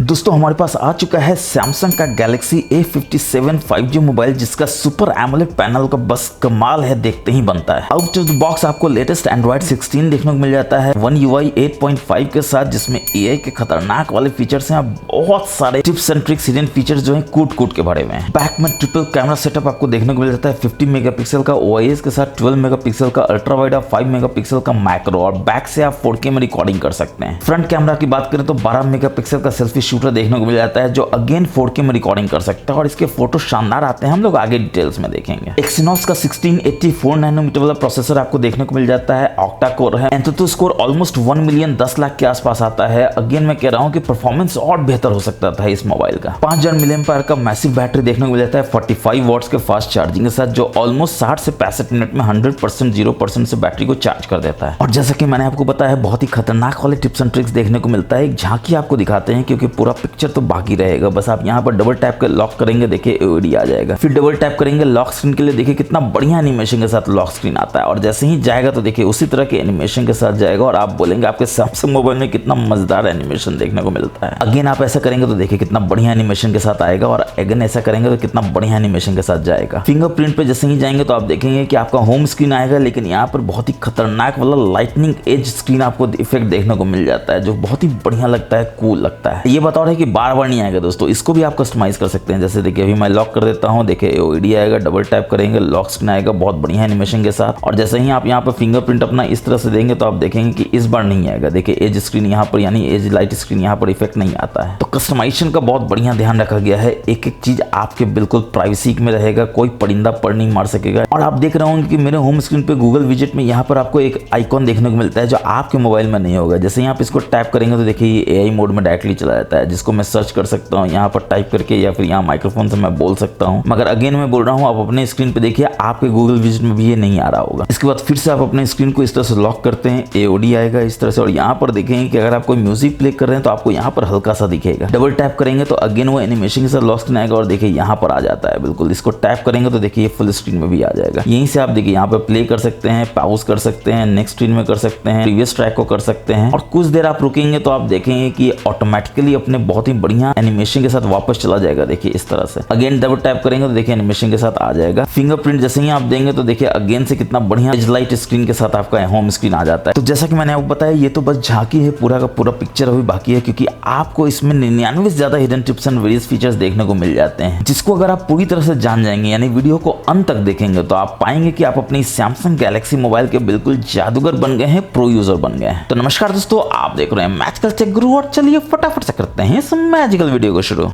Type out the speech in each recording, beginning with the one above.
दोस्तों हमारे पास आ चुका है सैमसंग का गैलेक्सी A57 5G मोबाइल, जिसका सुपर एमोलेड पैनल का बस कमाल है, देखते ही बनता है। आउट ऑफ द बॉक्स आपको लेटेस्ट एंड्रॉइड 16 देखने को मिल जाता है One UI 8.5 के साथ, जिसमें AI के खतरनाक वाले फीचर्स हैं। बहुत सारे tips and tricks hidden features जो है कूट के भरे हुए हैं। बैक में ट्रिपल कैमरा सेटअप आपको देखने को मिल जाता है 50 मेगापिक्सल का OIS के साथ, 12 मेगापिक्सल का अल्ट्रा वाइड और 5 मेगापिक्सल का मैक्रो, और बैक से आप 4K में रिकॉर्डिंग कर सकते हैं। फ्रंट कैमरा की बात करें तो 12 मेगापिक्सल का सेल्फी शूटर देखने को मिल जाता है, जो अगेन 4K में रिकॉर्डिंग कर सकता है और इसके फोटो शानदार आते हैं, हम लोग आगे डिटेल्स में देखेंगे। एक्सिनोस का 1684 नैनोमीटर वाला प्रोसेसर आपको देखने को मिल जाता है, ऑक्टा कोर है, एंथुतु स्कोर ऑलमोस्ट 1 मिलियन 10 लाख के आसपास आता है। अगेन मैं कह रहा हूं कि परफॉर्मेंस और बेहतर हो सकता था इस मोबाइल का। 5000 mAh का मैसिव बैटरी देखने को मिल जाता है 45 वॉट्स के फास्ट चार्जिंग के साथ, जो ऑलमोस्ट 60 से 65 मिनट में 100% 0% से बैटरी को चार्ज कर देता है। और जैसा कि मैंने आपको बताया, बहुत ही खतरनाक वाले टिप्स एंड ट्रिक्स देखने को मिलता है। एक झांकी आपको दिखाते हैं, क्योंकि पूरा पिक्चर तो बाकी रहेगा। बस आप यहाँ पर डबल टैप कर लॉक करेंगे, देखिए AOD आ जाएगा। फिर डबल टैप करेंगे लॉक स्क्रीन के लिए, देखिए कितना बढ़िया एनिमेशन के साथ लॉक स्क्रीन आता है। और जैसे ही जाएगा तो देखिए उसी तरह के एनिमेशन के साथ जाएगा, और आप बोलेंगे आपके सैमसंग मोबाइल में कितना मजेदार एनिमेशन देखने को मिलता है। अगेन आप ऐसा करेंगे तो देखिए कितना बढ़िया एनिमेशन के साथ आएगा, और अगेन ऐसा करेंगे तो कितना बढ़िया एनिमेशन के साथ जाएगा। फिंगरप्रिंट पे जैसे ही जाएंगे तो आप देखेंगे कि आपका होम स्क्रीन आएगा, लेकिन यहाँ पर बहुत ही खतरनाक वाला लाइटनिंग एज स्क्रीन आपको इफेक्ट देखने को मिल जाता है, जो बहुत ही बढ़िया लगता है, कूल लगता है। ये बता रहा है कि बार बार नहीं आएगा दोस्तों, इसको भी आप कस्टमाइज कर सकते हैं। जैसे देखिए अभी मैं लॉक कर देता हूँ, देखिए AOD आएगा, डबल टैप करेंगे लॉक स्क्रीन आएगा बहुत बढ़िया एनिमेशन के साथ। और जैसे ही आप यहाँ पर फिंगरप्रिंट अपना इस तरह से देंगे तो आप देखेंगे कि इस बार नहीं आएगा। देखिए एज स्क्रीन यहाँ पर, यानी एज लाइट स्क्रीन यहाँ पर इफेक्ट नहीं आता है। तो कस्टमाइजेशन का बहुत बढ़िया ध्यान रखा गया है। एक एक चीज आपके बिल्कुल प्राइवेसी में रहेगा, कोई परिंदा पर नहीं मार सकेगा। और आप देख रहे होंगे कि मेरे होम स्क्रीन पे गूगल विजिट में यहाँ पर आपको एक आइकॉन देखने को मिलता है, जो आपके मोबाइल में नहीं होगा। जैसे ही आप इसको टैप करेंगे तो देखिए ये AI मोड में डायरेक्टली चला जाता है, जिसको मैं सर्च कर सकता हूँ यहाँ पर टाइप करके, या फिर यहाँ माइक्रोफोन से मैं बोल सकता हूँ। मगर अगेन मैं बोल रहा हूँ, आप अपने स्क्रीन पे देखिए आपके गूगल विजिट में भी ये नहीं आ रहा होगा। इसके बाद फिर से आप अपने स्क्रीन को इस तरह से लॉक करते हैं, AOD आएगा इस तरह से, और यहाँ पर देखेंगे कि अगर आप कोई म्यूजिक प्ले कर रहे हैं तो आपको यहाँ पर हल्का सा दिखेगा। डबल टैप करेंगे तो अगेन वो एनिमेशन के साथ लॉक स्क्रीन आएगा, और देखिए यहाँ पर आ जाता है बिल्कुल। इसको टैप करेंगे तो देखिए फुल स्क्रीन में भी आ जाएगा। यहीं से आप देखिए यहाँ पर प्ले कर सकते हैं, पॉज कर सकते हैं, नेक्स्ट स्क्रीन में कर सकते हैं, प्रीवियस ट्रैक को कर सकते हैं। और कुछ देर आप रुकेंगे तो आप देखेंगे कि ऑटोमेटिकली अपने बहुत ही बढ़िया एनिमेशन के साथ वापस चला जाएगा। देखिए इस तरह से अगेन डबल टैप करेंगे तो देखिए एनिमेशन के साथ आ जाएगा। फिंगरप्रिंट जैसे ही आप देंगे तो देखिए अगेन से कितना बढ़िया एज लाइट स्क्रीन के साथ आपका होम स्क्रीन आ जाता है। तो जैसा कि मैंने आपको बताया, ये तो बस झांकी है, पूरा का पूरा पिक्चर अभी बाकी है, क्योंकि आपको इसमें 99 से ज्यादा hidden tips and various features देखने को मिल जाते हैं, जिसको अगर आप पूरी तरह से जान जाएंगे, यानी वीडियो को अंत तक देखेंगे, तो आप पाएंगे कि आप अपनी सैमसंग गैलेक्सी मोबाइल के बिल्कुल जादूगर बन गए हैं, प्रो यूजर बन गए हैं। तो नमस्कार दोस्तों, आप देख रहे हैं मैजिकल टेक गुरु, और चलिए फटाफट से करते हैं इस मैजिकल वीडियो को शुरू।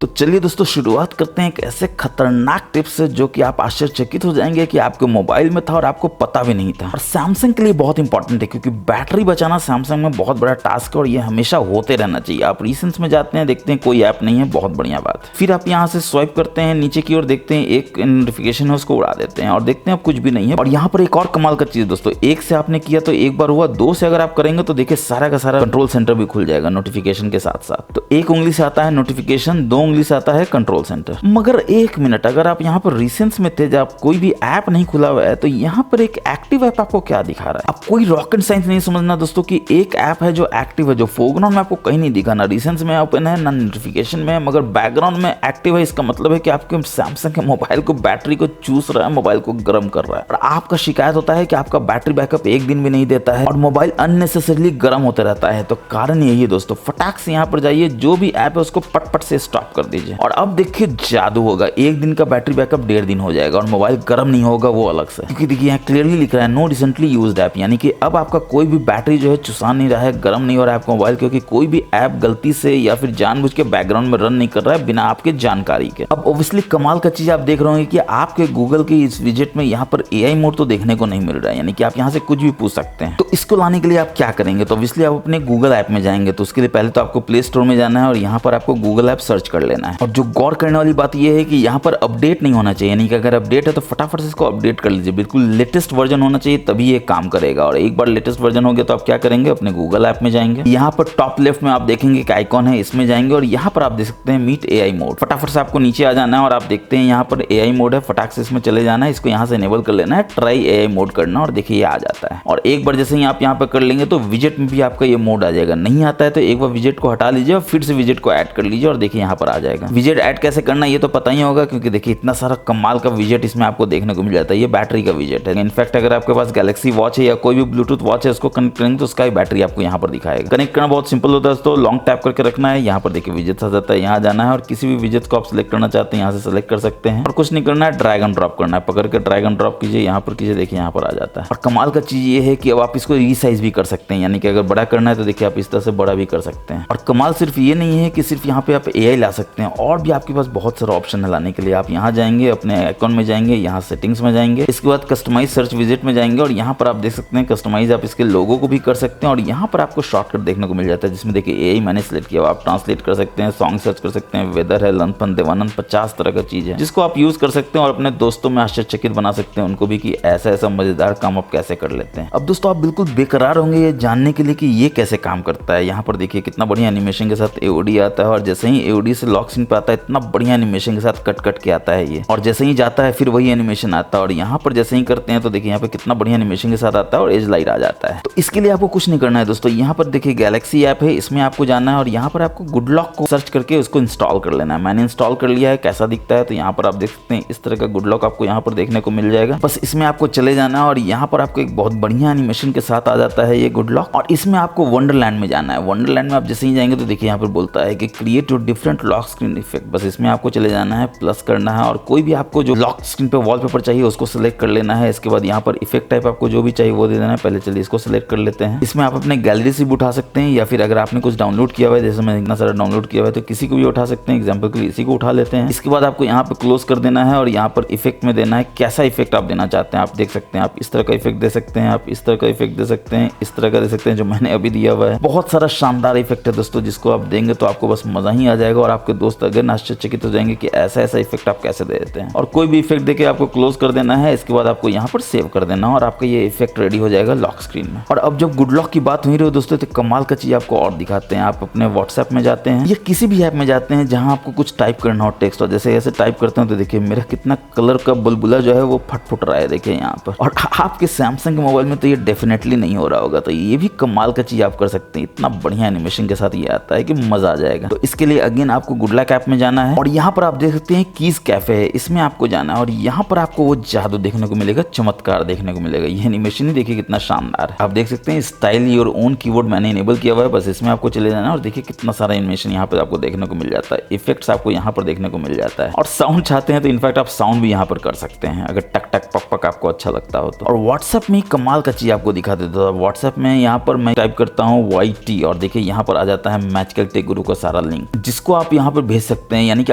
तो चलिए दोस्तों शुरुआत करते हैं एक ऐसे खतरनाक टिप्स से, जो कि आप आश्चर्यचकित हो जाएंगे कि आपके मोबाइल में था और आपको पता भी नहीं था। और सैमसंग के लिए बहुत इंपॉर्टेंट है, क्योंकि बैटरी बचाना सैमसंग में बहुत बड़ा टास्क है, और ये हमेशा होते रहना चाहिए। आप रीसेंट्स में जाते हैं, देखते हैं कोई ऐप नहीं है, बहुत बढ़िया बात। फिर आप यहाँ से स्वाइप करते हैं नीचे की ओर, देखते हैं एक नोटिफिकेशन है, उसको उड़ा देते हैं और देखते हैं अब कुछ भी नहीं है। और यहाँ पर एक और कमाल का चीज दोस्तों, एक से आपने किया तो एक बार हुआ, दो से अगर आप करेंगे तो देखिए सारा का सारा कंट्रोल सेंटर भी खुल जाएगा नोटिफिकेशन के साथ साथ। तो एक उंगली से आता है नोटिफिकेशन, दो उंगली से आता है कंट्रोल सेंटर। मगर एक मिनट, अगर आप यहाँ पर रिसेंट्स में थे जब कोई भी ऐप नहीं खुला हुआ है, तो यहाँ पर एक एक्टिव ऐप आपको क्या दिखा रहा है। अब कोई रॉकेट साइंस नहीं समझना दोस्तों, कि एक ऐप है जो एक्टिव है, जो फोरग्राउंड में आपको कहीं नहीं दिखा, ना रिसेंट्स में ओपन है, ना नोटिफिकेशन में, मगर बैकग्राउंड में एक्टिव है। इसका मतलब है कि आपके सैमसंग के मोबाइल को बैटरी को चूस रहा है, मोबाइल को गर्म कर रहा है। और आपका शिकायत होता है कि आपका बैटरी बैकअप एक दिन भी नहीं देता है, और मोबाइल अननेसेसरली गर्म होते रहता है। तो कारण यही है दोस्तों, फटाक से यहाँ पर जाइए, जो भी ऐप है उसको पट से स्टॉप कर दीजिए, और अब देखिए जादू होगा। एक दिन का बैटरी बैकअप 1.5 दिन हो जाएगा, और मोबाइल गर्म नहीं होगा, वो अलग से। क्योंकि देखिए यहाँ क्लियरली लिख रहा है नो रिसेंटली यूज्ड ऐप, यानी कि अब आपका कोई भी बैटरी जो है चुसा नहीं रहा है, गर्म नहीं हो रहा है आपका मोबाइल, क्योंकि कोई भी ऐप गलती से या फिर जानबूझ के बैकग्राउंड में रन नहीं कर रहा है बिना आपके जानकारी के। अब ऑब्वियसली कमाल का चीज आप देख रहे होंगे कि आपके गूगल के इस विजिट में यहाँ पर AI मोड तो देखने को नहीं मिल रहा है, यानी कि आप यहाँ से कुछ भी पूछ सकते हैं। तो इसको लाने के लिए आप क्या करेंगे, तो ऑब्वियसली आप अपने गूगल ऐप में जाएंगे। तो उसके लिए पहले तो आपको प्ले स्टोर में जाना है, और यहाँ पर आपको गूगल ऐप सर्च कर लेना है। और जो गौर करने वाली बात यह है कि यहाँ पर अपडेट नहीं होना चाहिए, यानी कि अगर अपडेट है तो फटाफट से इसको अपडेट कर लीजिए, बिल्कुल लेटेस्ट वर्जन होना चाहिए तभी ये काम करेगा। और एक बार लेटेस्ट वर्जन हो गया तो आप क्या करेंगे, अपने गूगल ऐप में जाएंगे, यहाँ पर टॉप लेफ्ट में आप देखेंगे एक आइकॉन है, इसमें जाएंगे और यहाँ पर आप देख सकते हैं मीट एआई मोड। फटाफट से आपको नीचे आ जाना है और आप देखते हैं यहाँ पर एआई मोड है, फटाक से इसमें चले जाना है, इसको यहाँ से इनेबल कर लेना है, ट्राई एआई मोड करना और देखिए ये आ जाता है। और एक बार जैसे ही आप यहाँ पर कर लेंगे तो विजेट में भी आपका ये मोड आ जाएगा। नहीं आता है तो एक बार विजेट को हटा लीजिए और फिर से विजेट को ऐड कर लीजिए और देखिए यहाँ पर आ जाएगा। विजेट ऐड कैसे करना ये तो पता ही होगा, क्योंकि देखिए इतना सारा कमाल का विजेट इसमें आपको देखने को मिल जाता है। ये बैटरी का विजेट है, इनफैक्ट अगर आपके पास गैलेक्सी वॉच है या कोई भी ब्लूटूथ वॉच है उसको कनेक्ट करेंगे तो उसका ही बैटरी आपको यहाँ पर दिखाएगा। कनेक्ट करना बहुत सिंपल होता है दोस्तों, लॉन्ग टैप करके रखना है, यहाँ पर देखिए विजेट आ जाता है, यहाँ जाना है और किसी भी विजेट को आप सिलेक्ट करना चाहते हैं यहाँ से सिलेक्ट कर सकते हैं और कुछ नहीं करना है, ड्रैग एंड ड्रॉप करना है, पकड़ के ड्रैग एंड ड्रॉप कीजिए, यहाँ पर कीजिए, देखिए यहाँ पर आ जाता है। और कमाल का चीज ये है कि अब आप इसको रीसाइज भी कर सकते हैं, यानी कि अगर बड़ा करना है तो देखिए आप इस तरह से बड़ा भी कर सकते हैं। और कमाल सिर्फ ये नहीं है कि सिर्फ यहाँ पे आप एआई ला सकते हैं, और भी आपके पास बहुत सारा ऑप्शन है लाने के लिए। आप यहाँ जाएंगे, अपने अकाउंट में जाएंगे, यहाँ सेटिंग्स में जाएंगे, इसके बाद कस्टमाइज सर्च विजिट में जाएंगे और यहाँ पर आप देख सकते हैं कस्टमाइज आप इसके लोगो को भी कर सकते हैं और यहाँ पर आपको शॉर्टकट देखने को मिल जाता है जिसमें देखिए एआई मैंने सिलेक्ट किया। आप ट्रांसलेट कर सकते हैं, सॉन्ग सर्च कर सकते हैं, वेदर है, लंदन देवानंद, 50 तरह का चीज है जिसको आप यूज कर सकते हैं और अपने दोस्तों में आश्चर्यचकित बना सकते हैं उनको भी कि ऐसा ऐसा मजेदार काम आप कैसे कर लेते हैं। अब दोस्तों आप बिल्कुल बेकरार होंगे ये जानने के लिए कि ये कैसे काम करता है। यहाँ पर देखिए कितना बढ़िया एनिमेशन के साथ एओडी आता है और जैसे ही एओडी से लॉक स्क्रीन पे आता है इतना बढ़िया एनिमेशन के साथ कट कट के आता है ये, और जैसे ही जाता है फिर वही एनिमेशन आता है और यहाँ पर जैसे ही करते हैं तो देखिए यहाँ पे कितना बढ़िया एनिमेशन के साथ आता है और एज लाइट आ जाता है। तो इसके लिए आपको कुछ नहीं करना है दोस्तों, यहाँ पर देखिए गैलेक्सी ऐप है, इसमें आपको जाना है और यहाँ पर आपको गुड लॉक को सर्च करके उसको इंस्टॉल कर लेना है। मैंने इंस्टॉल कर लिया है, कैसा दिखता है तो यहाँ पर आप देख सकते हैं इस तरह का गुड लॉक आपको यहाँ पर देखने को मिल जाएगा। बस इसमें आपको चले जाना है और यहाँ पर आपको एक बहुत बढ़िया एनिमेशन के साथ आ जाता है ये गुड लॉक और इसमें आपको वंडरलैंड में जाना है। वंडरलैंड में आप जैसे ही जाएंगे तो देखिए यहाँ पर बोलता है कि create your different lock screen effect, बस इसमें आपको चले जाना है, प्लस करना है और कोई भी आपको जो लॉक स्क्रीन पे वॉलपेपर चाहिए उसको सिलेक्ट कर लेना है। इसके बाद यहाँ पर इफेक्ट टाइप आपको जो भी चाहिए वो दे देना है। पहले चलिए इसको सिलेक्ट कर लेते हैं। इसमें आप अपने गैलरी से भी उठा सकते हैं या फिर अगर आपने कुछ डाउनलोड किया हुआ है, जैसे मैंने इतना सारा डाउनलोड किया हुआ है तो किसी को भी उठा सकते हैं। एग्जाम्पल के लिए इसी को उठा लेते हैं। इसके बाद आपको यहाँ पर क्लोज कर देना है और यहाँ पर इफेक्ट में देना है कैसा इफेक्ट आप देना चाहते हैं। आप देख सकते हैं, आप इस तरह का इफेक्ट दे सकते हैं, आप इस तरह का इफेक्ट दे सकते हैं, इस तरह का दे सकते हैं जो मैंने अभी दिया हुआ है। बहुत सारा शानदार इफेक्ट है दोस्तों जिसको आप देंगे तो आपको बस मजा ही आ जाएगा और आपके दोस्त अगर आश्चर्यचकित हो जाएंगे कि ऐसा ऐसा इफेक्ट आप कैसे दे देते हैं। और कोई भी इफेक्ट देके आपको क्लोज कर देना है। इसके बाद आपको यहाँ पर सेव कर देना और आपका ये इफेक्ट रेडी हो जाएगा लॉक स्क्रीन में। और अब जब गुड लॉक की बात हुई रही दोस्तों तो कमाल का चीज आपको और दिखाते हैं। आप अपने व्हाट्सएप में जाते हैं या किसी भी ऐप में जाते हैं जहां आपको कुछ टाइप करना हो टेक्स्ट, और जैसे ऐसे टाइप करते हैं तो देखिए मेरा कितना कलर का बुलबुला जो है वो फट फुट रहा है देखिए यहाँ पर। और आपके सैमसंग के मोबाइल में तो ये डेफिनेटली नहीं हो रहा होगा, तो ये भी कमाल का चीज आप कर सकते हैं। इतना बढ़िया एनिमेशन के साथ ये आता है कि मजा आ जाएगा। तो इसके लिए अगेन आपको गुड लक ऐप में जाना है और यहाँ पर आप देख सकते हैं कीज कैफे है, इसमें आपको जाना है और यहाँ पर आपको वो जादू देखने को मिलेगा, चमत्कार देखने को मिलेगा। ये एनिमेशन ही देखिए कितना शानदार है। आप देख सकते हैं स्टाइल योर ओन कीबोर्ड मैंने इनेबल किया हुआ है, बस इसमें आपको चले जाना है और देखिए कितना सारा एनिमेशन यहाँ पर आपको देखने को मिल जाता है। इफेक्ट्स आपको यहाँ पर देखने को मिल जाता है और साउंड चाहते हैं तो इनफैक्ट आप साउंड भी यहाँ पर कर सकते हैं अगर टक टक पक पक आपको अच्छा लगता हो तो। और व्हाट्सएप में कमाल का चीज आपको दिखा देता है। व्हाट्सएप में यहाँ पर मैं टाइप करता हूँ YT और देखिए यहाँ पर आ जाता है मैजिकल टेक गुरु का सारा लिंक जिसको आप यहाँ पर भेज सकते हैं। यानी कि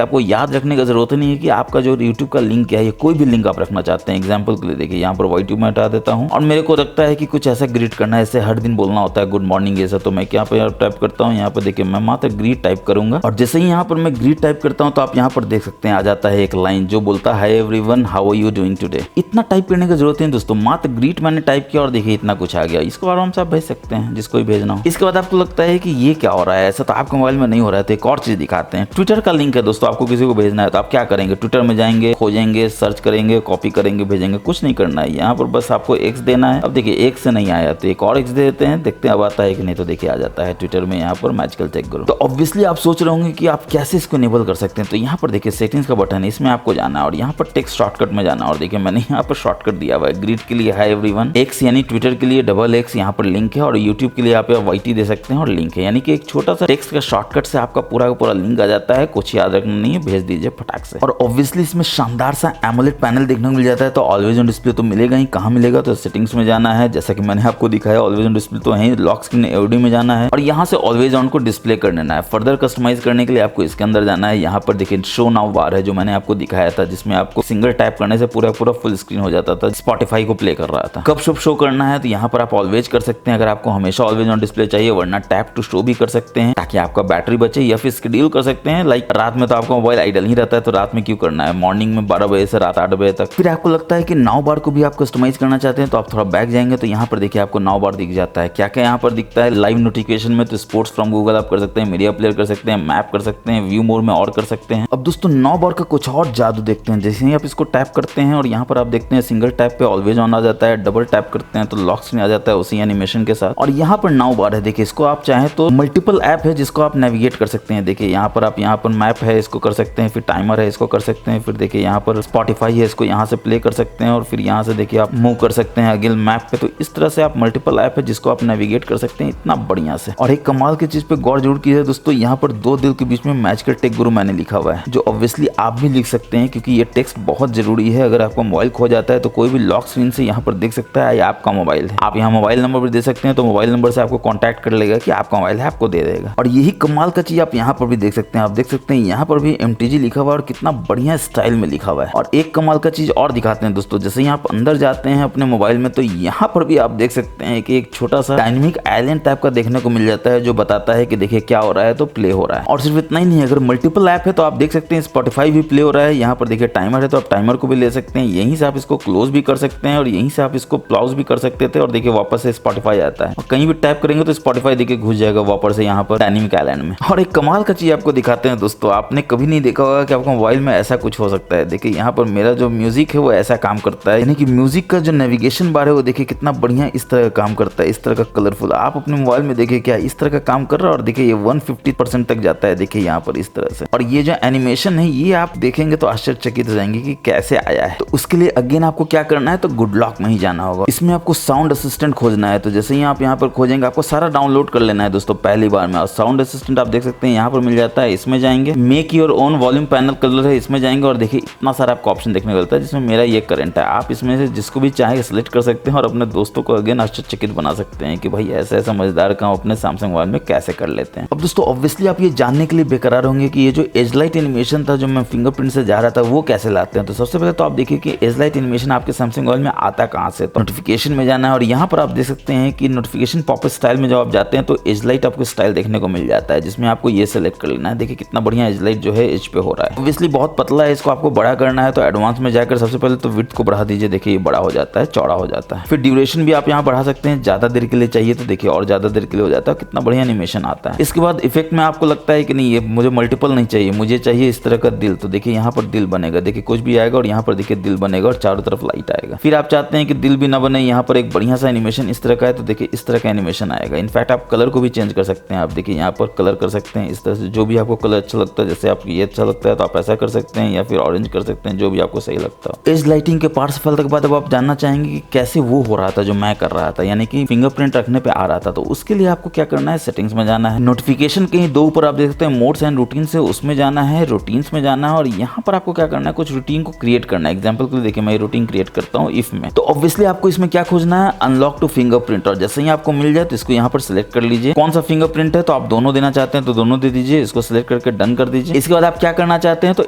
आपको याद रखने का जरूरत नहीं है कि आपका जो यूट्यूब का लिंक है या कोई भी लिंक आप रखना चाहते हैं। एग्जाम्पल के लिए देखिए यहाँ पर YT में हटा देता हूँ और मेरे को लगता है कि कुछ ऐसा ग्रीट करना है, ऐसे हर दिन बोलना होता है गुड मॉर्निंग ऐसा, तो मैं क्या पे टाइप करता हूँ यहाँ पर देखिए मैं मात्र ग्रीट टाइप करूंगा और जैसे ही यहाँ पर मैं ग्रीट टाइप करता हूँ तो आप यहाँ पर देख सकते हैं आ जाता है एक लाइन जो बोलता है hi everyone how are you doing today. इतना टाइप करने की जरूरत है दोस्तों, मात्र ग्रीट मैंने टाइप किया और देखिए इतना कुछ आ गया। इसको आराम से आप भेज सकते हैं जिसको भी भेजना हो। इसके बाद आपको लगता है कि ये क्या हो रहा है, ऐसा तो आपके मोबाइल में नहीं हो रहा है, तो एक और चीज दिखाते हैं। ट्विटर का लिंक है दोस्तों, आपको किसी को भेजना है तो आप क्या करेंगे, ट्विटर में जाएंगे, खोजेंगे, सर्च करेंगे, कॉपी करेंगे, भेजेंगे, कुछ नहीं करना है। यहाँ पर बस आपको एक्स देना है। अब देखिए एक्स से नहीं आया तो एक और एक्स दे देते हैं, देखते हैं अब आता है कि नहीं, तो देखिए आ जाता है ट्विटर में यहाँ पर मैजिकल टेक गुरु। तो ऑब्वियसली आप सोच रहे होंगे कि आप कैसे इसको इनेबल कर सकते हैं, तो यहाँ पर देखिए सेटिंग्स का बटन है, इसमें आपको जाना है और यहाँ पर टेक्स्ट शॉर्टकट में जाना है और देखिए मैंने यहाँ पर शॉर्टकट दिया हुआ है। ग्रीट के लिए हाय एवरीवन, एक्स यानी ट्विटर के लिए XX यहाँ पर लिंक है और यूट्यूब के लिए आप YT दे सकते हैं और लिंक है। यानी कि एक छोटा सा टेक्स्ट का शॉर्टकट से आपका पूरा का पूरा लिंक आ जाता है। कुछ याद रखना नहीं है, भेज दीजिए फटाक से। और ऑब्वियसली इसमें शानदार सा एमोलेड पैनल देखने को मिल जाता है। तो ऑलवेज ऑन डिस्प्ले तो मिलेगा ही, कहाँ मिलेगा, तो सेटिंग्स में जाना है जैसा कि मैंने आपको दिखाया। ऑलवेज ऑन डिस्प्ले तो है, लॉक स्क्रीन AOD में जाना है और यहाँ से ऑलवेज ऑन को डिस्प्ले कर देना है। फर्दर कस्टमाइज करने के लिए आपको इसके अंदर जाना है। यहाँ पर देखिए शो नाउ बार है जो मैंने आपको दिखाया था, जिसमें आपको सिंगल टैप करने से पूरा पूरा फुल स्क्रीन हो जाता था, स्पॉटिफाई को प्ले कर रहा था। कब शो करना है तो यहाँ पर आप ऑलवेज कर सकते हैं अगर आपको हमेशा ऑलवेज ऑन डिस्प्ले चाहिए, वरना टैप टू शो भी कर सकते हैं ताकि आपका बैटरी बचे, या फिर शेड्यूल कर सकते सकते हैं लाइक रात में तो आपका मोबाइल आइडल ही रहता है, तो रात में क्यों करना है, मॉर्निंग में 12 बजे से रात 8 बजे तक। फिर आपको लगता है कि नाउ बार को भी आप कस्टमाइज करना चाहते हैं, तो आप थोड़ा बैक जाएंगे तो यहाँ पर देखिए आपको नाउ बार दिख जाता है। क्या क्या यहाँ पर दिखता है लाइव नोटिफिकेशन में, तो स्पोर्ट्स फ्रॉम गूगल आप कर सकते हैं, मीडिया प्लेयर कर सकते हैं, मैप कर सकते हैं, व्यू मोड में और कर सकते हैं। अब दोस्तों नाउ बार का कुछ और जादू देखते हैं। जैसे ही आप इसको टैप करते हैं और यहाँ पर आप देखते हैं सिंगल टैप पे ऑलवेज ऑन आ जाता है, डबल टैप करते हैं तो लॉक स्क्रीन आ जाता है उसी एनिमेशन के साथ। और यहाँ पर नाउ बार है, देखिए इसको आप चाहें तो मल्टीपल ऐप है जिसको आप नेविगेट कर सकते हैं। देखिए यहाँ पर आप यहाँ पर मैप है इसको कर सकते हैं, फिर टाइमर है इसको कर सकते हैं, फिर देखिए यहाँ पर स्पॉटिफाई है इसको यहाँ से प्ले कर सकते हैं, और फिर यहाँ से देखिए आप मूव कर सकते हैं अगेन मैप पे। तो इस तरह से आप मल्टीपल ऐप है जिसको आप नेविगेट कर सकते हैं इतना बढ़िया से। और एक कमाल की चीज पे गौर जरूर कीजिए दोस्तों, यहाँ पर दो दिल के बीच में मैच कर टेक गुरु मैंने लिखा हुआ है, जो ऑब्वियसली आप भी लिख सकते हैं क्योंकि ये टेक्स्ट बहुत जरूरी है। अगर आपका मोबाइल खो जाता है तो कोई भी लॉक स्क्रीन से यहाँ पर देख सकता है आपका मोबाइल है। आप यहाँ मोबाइल नंबर भी दे सकते हैं, तो मोबाइल नंबर से आपको कॉन्टैक्ट कर लेगा कि आपका मोबाइल है, आपको दे देगा। और यही कमाल का चीज आप यहाँ पर भी देख सकते हैं। आप देख सकते हैं यहाँ पर भी MTG लिखा हुआ है और कितना बढ़िया स्टाइल में लिखा हुआ है। और एक कमाल का चीज और दिखाते हैं दोस्तों, जैसे ही आप अंदर जाते हैं अपने मोबाइल में तो यहाँ पर भी आप देख सकते हैं कि एक छोटा सा डायनेमिक आइलैंड टाइप का देखने को मिल जाता है, जो बताता है कि देखिए क्या हो रहा है तो प्ले हो रहा है। और सिर्फ इतना ही नहीं, अगर मल्टीपल ऐप है तो आप देख सकते हैं स्पॉटिफाई भी प्ले हो रहा है। यहाँ पर देखिए टाइमर है तो आप टाइमर को भी ले सकते हैं, यहीं से आप इसको क्लोज भी कर सकते हैं और यहीं से आप इसको पॉज भी कर सकते थे। और देखिए वापस से स्पॉटिफाई आता है, और कहीं भी टैप करेंगे तो स्पॉटिफाई देखिए घुस जाएगा वापस से यहाँ पर डायनेमिक आइलैंड में। और एक कमाल का चीज आपको दिखाते हैं दोस्तों, आपने कभी नहीं देखा होगा कि आपका मोबाइल में ऐसा कुछ हो सकता है। देखिए यहाँ पर मेरा जो म्यूजिक है वो ऐसा काम करता है, यानी कि म्यूजिक का जो नेविगेशन बार है वो देखिए कितना बढ़िया इस तरह का काम करता है, इस तरह का कलरफुल। आप अपने मोबाइल में देखिए क्या इस तरह का काम कर रहा है, और देखिए ये 150% तक जाता है देखिए यहाँ पर इस तरह से। और ये जो एनिमेशन है ये आप देखेंगे तो आश्चर्यचकित हो जाएंगे कि कैसे आया है। तो उसके लिए अगेन आपको क्या करना है, तो गुड लॉक में ही जाना होगा। इसमें आपको साउंड असिस्टेंट खोजना है, तो जैसे ही आप यहाँ पर खोजेंगे आपको सारा डाउनलोड कर लेना है दोस्तों पहली बार में। और साउंड असिस्टेंट आप देख सकते हैं यहाँ पर मिल जाता है, इसमें जाएंगे, make your own volume panel colour है इसमें जाएंगे, और देखिए इतना सारा आपको ऑप्शन देखने को मिलता है जिसमें मेरा ये करंट है। आप इसमें से जिसको भी चाहे सिलेक्ट कर सकते हैं और अपने दोस्तों को अगेन आश्चर्यचकित बना सकते हैं कि भाई ऐसा ऐसा मजेदार काम अपने सैमसंग मोबाइल में कैसे कर लेते हैं। अब दोस्तों ऑब्वियसली आप ये जानने के लिए बेकरार होंगे कि ये जो एज लाइट एनिमेशन था जो मैं फिंगरप्रिंट से जा रहा था वो कैसे लाते हैं। तो सबसे पहले तो आप देखिए कि एज लाइट एनिमेशन आपके सैमसंग मोबाइल में आता कहाँ से, तो नोटिफिकेशन में जाना है, और यहाँ पर आप देख सकते हैं कि नोटिफिकेशन पॉप स्टाइल में जब आप जाते हैं तो एज लाइट आपको स्टाइल देखने को मिल जाता है, जिसमें आपको ये सेलेक्ट कर लेना है। देखिए कितना बढ़िया एज लाइट जो है एज पे हो रहा है। ऑब्वियसली बहुत पतला है, इसको आपको बड़ा करना है तो एडवांस में जाकर सबसे पहले तो विड्थ को बढ़ा दीजिए, देखिए ये बड़ा हो जाता है, चौड़ा हो जाता है। फिर ड्यूरेशन भी आप यहाँ बढ़ा सकते हैं, ज्यादा देर के लिए चाहिए तो देखिए और ज्यादा देर के लिए हो जाता है, कितना बढ़िया एनिमेशन आता है। इसके बाद इफेक्ट में आपको लगता है कि नहीं ये मुझे मल्टीपल नहीं चाहिए, मुझे चाहिए इस तरह का दिल, तो देखिए यहाँ पर दिल बनेगा, देखिए कुछ भी आएगा और यहाँ पर देखिए दिल बनेगा और चारों तरफ लाइट आएगा। फिर आप चाहते हैं कि दिल भी ना बने, यहाँ पर एक बढ़िया सा एनिमेशन इस तरह का है तो देखिए इस तरह का एनिमेशन आएगा। इनफैक्ट आप कलर को भी चेंज कर सकते हैं, आप देखिए यहाँ पर कलर कर सकते हैं इस तरह से, जो भी आपको कलर अच्छा लगता है, जैसे आपको ये अच्छा लगता है तो आप ऐसा कर सकते हैं, या फिर ऑरेंज कर सकते हैं, जो भी आपको सही लगता हो। एज लाइटिंग के पार्ट सफलता के बाद अब आप जानना चाहेंगे कि कैसे वो हो रहा था जो मैं कर रहा था, यानी कि फिंगरप्रिंट रखने पे आ रहा था। तो उसके लिए आपको क्या करना है, सेटिंग्स में जाना है, नोटिफिकेशन कहीं दो ऊपर आप देख सकते हैं मोड्स एंड रूटीन से, उसमें जाना है, रूटीन्स में जाना है, और यहाँ पर आपको क्या करना है, कुछ रूटीन को क्रिएट करना है। एग्जाम्पल के लिए देखिए मैं रूटीन क्रिएट करता हूँ इफ में, तो ऑब्वियसली आपको इसमें क्या खोजना है, अनलॉक टू फिंगरप्रिंट। और जैसे ही आपको मिल जाए तो इसको यहाँ पर सिलेक्ट कर लीजिए, कौन सा फिंगरप्रिंट है, तो आप दोनों देना चाहते हैं तो दोनों दे दीजिए, इसको सिलेक्ट करके डन कर दीजिए। इसके बाद आप क्या करना चाहते हैं, तो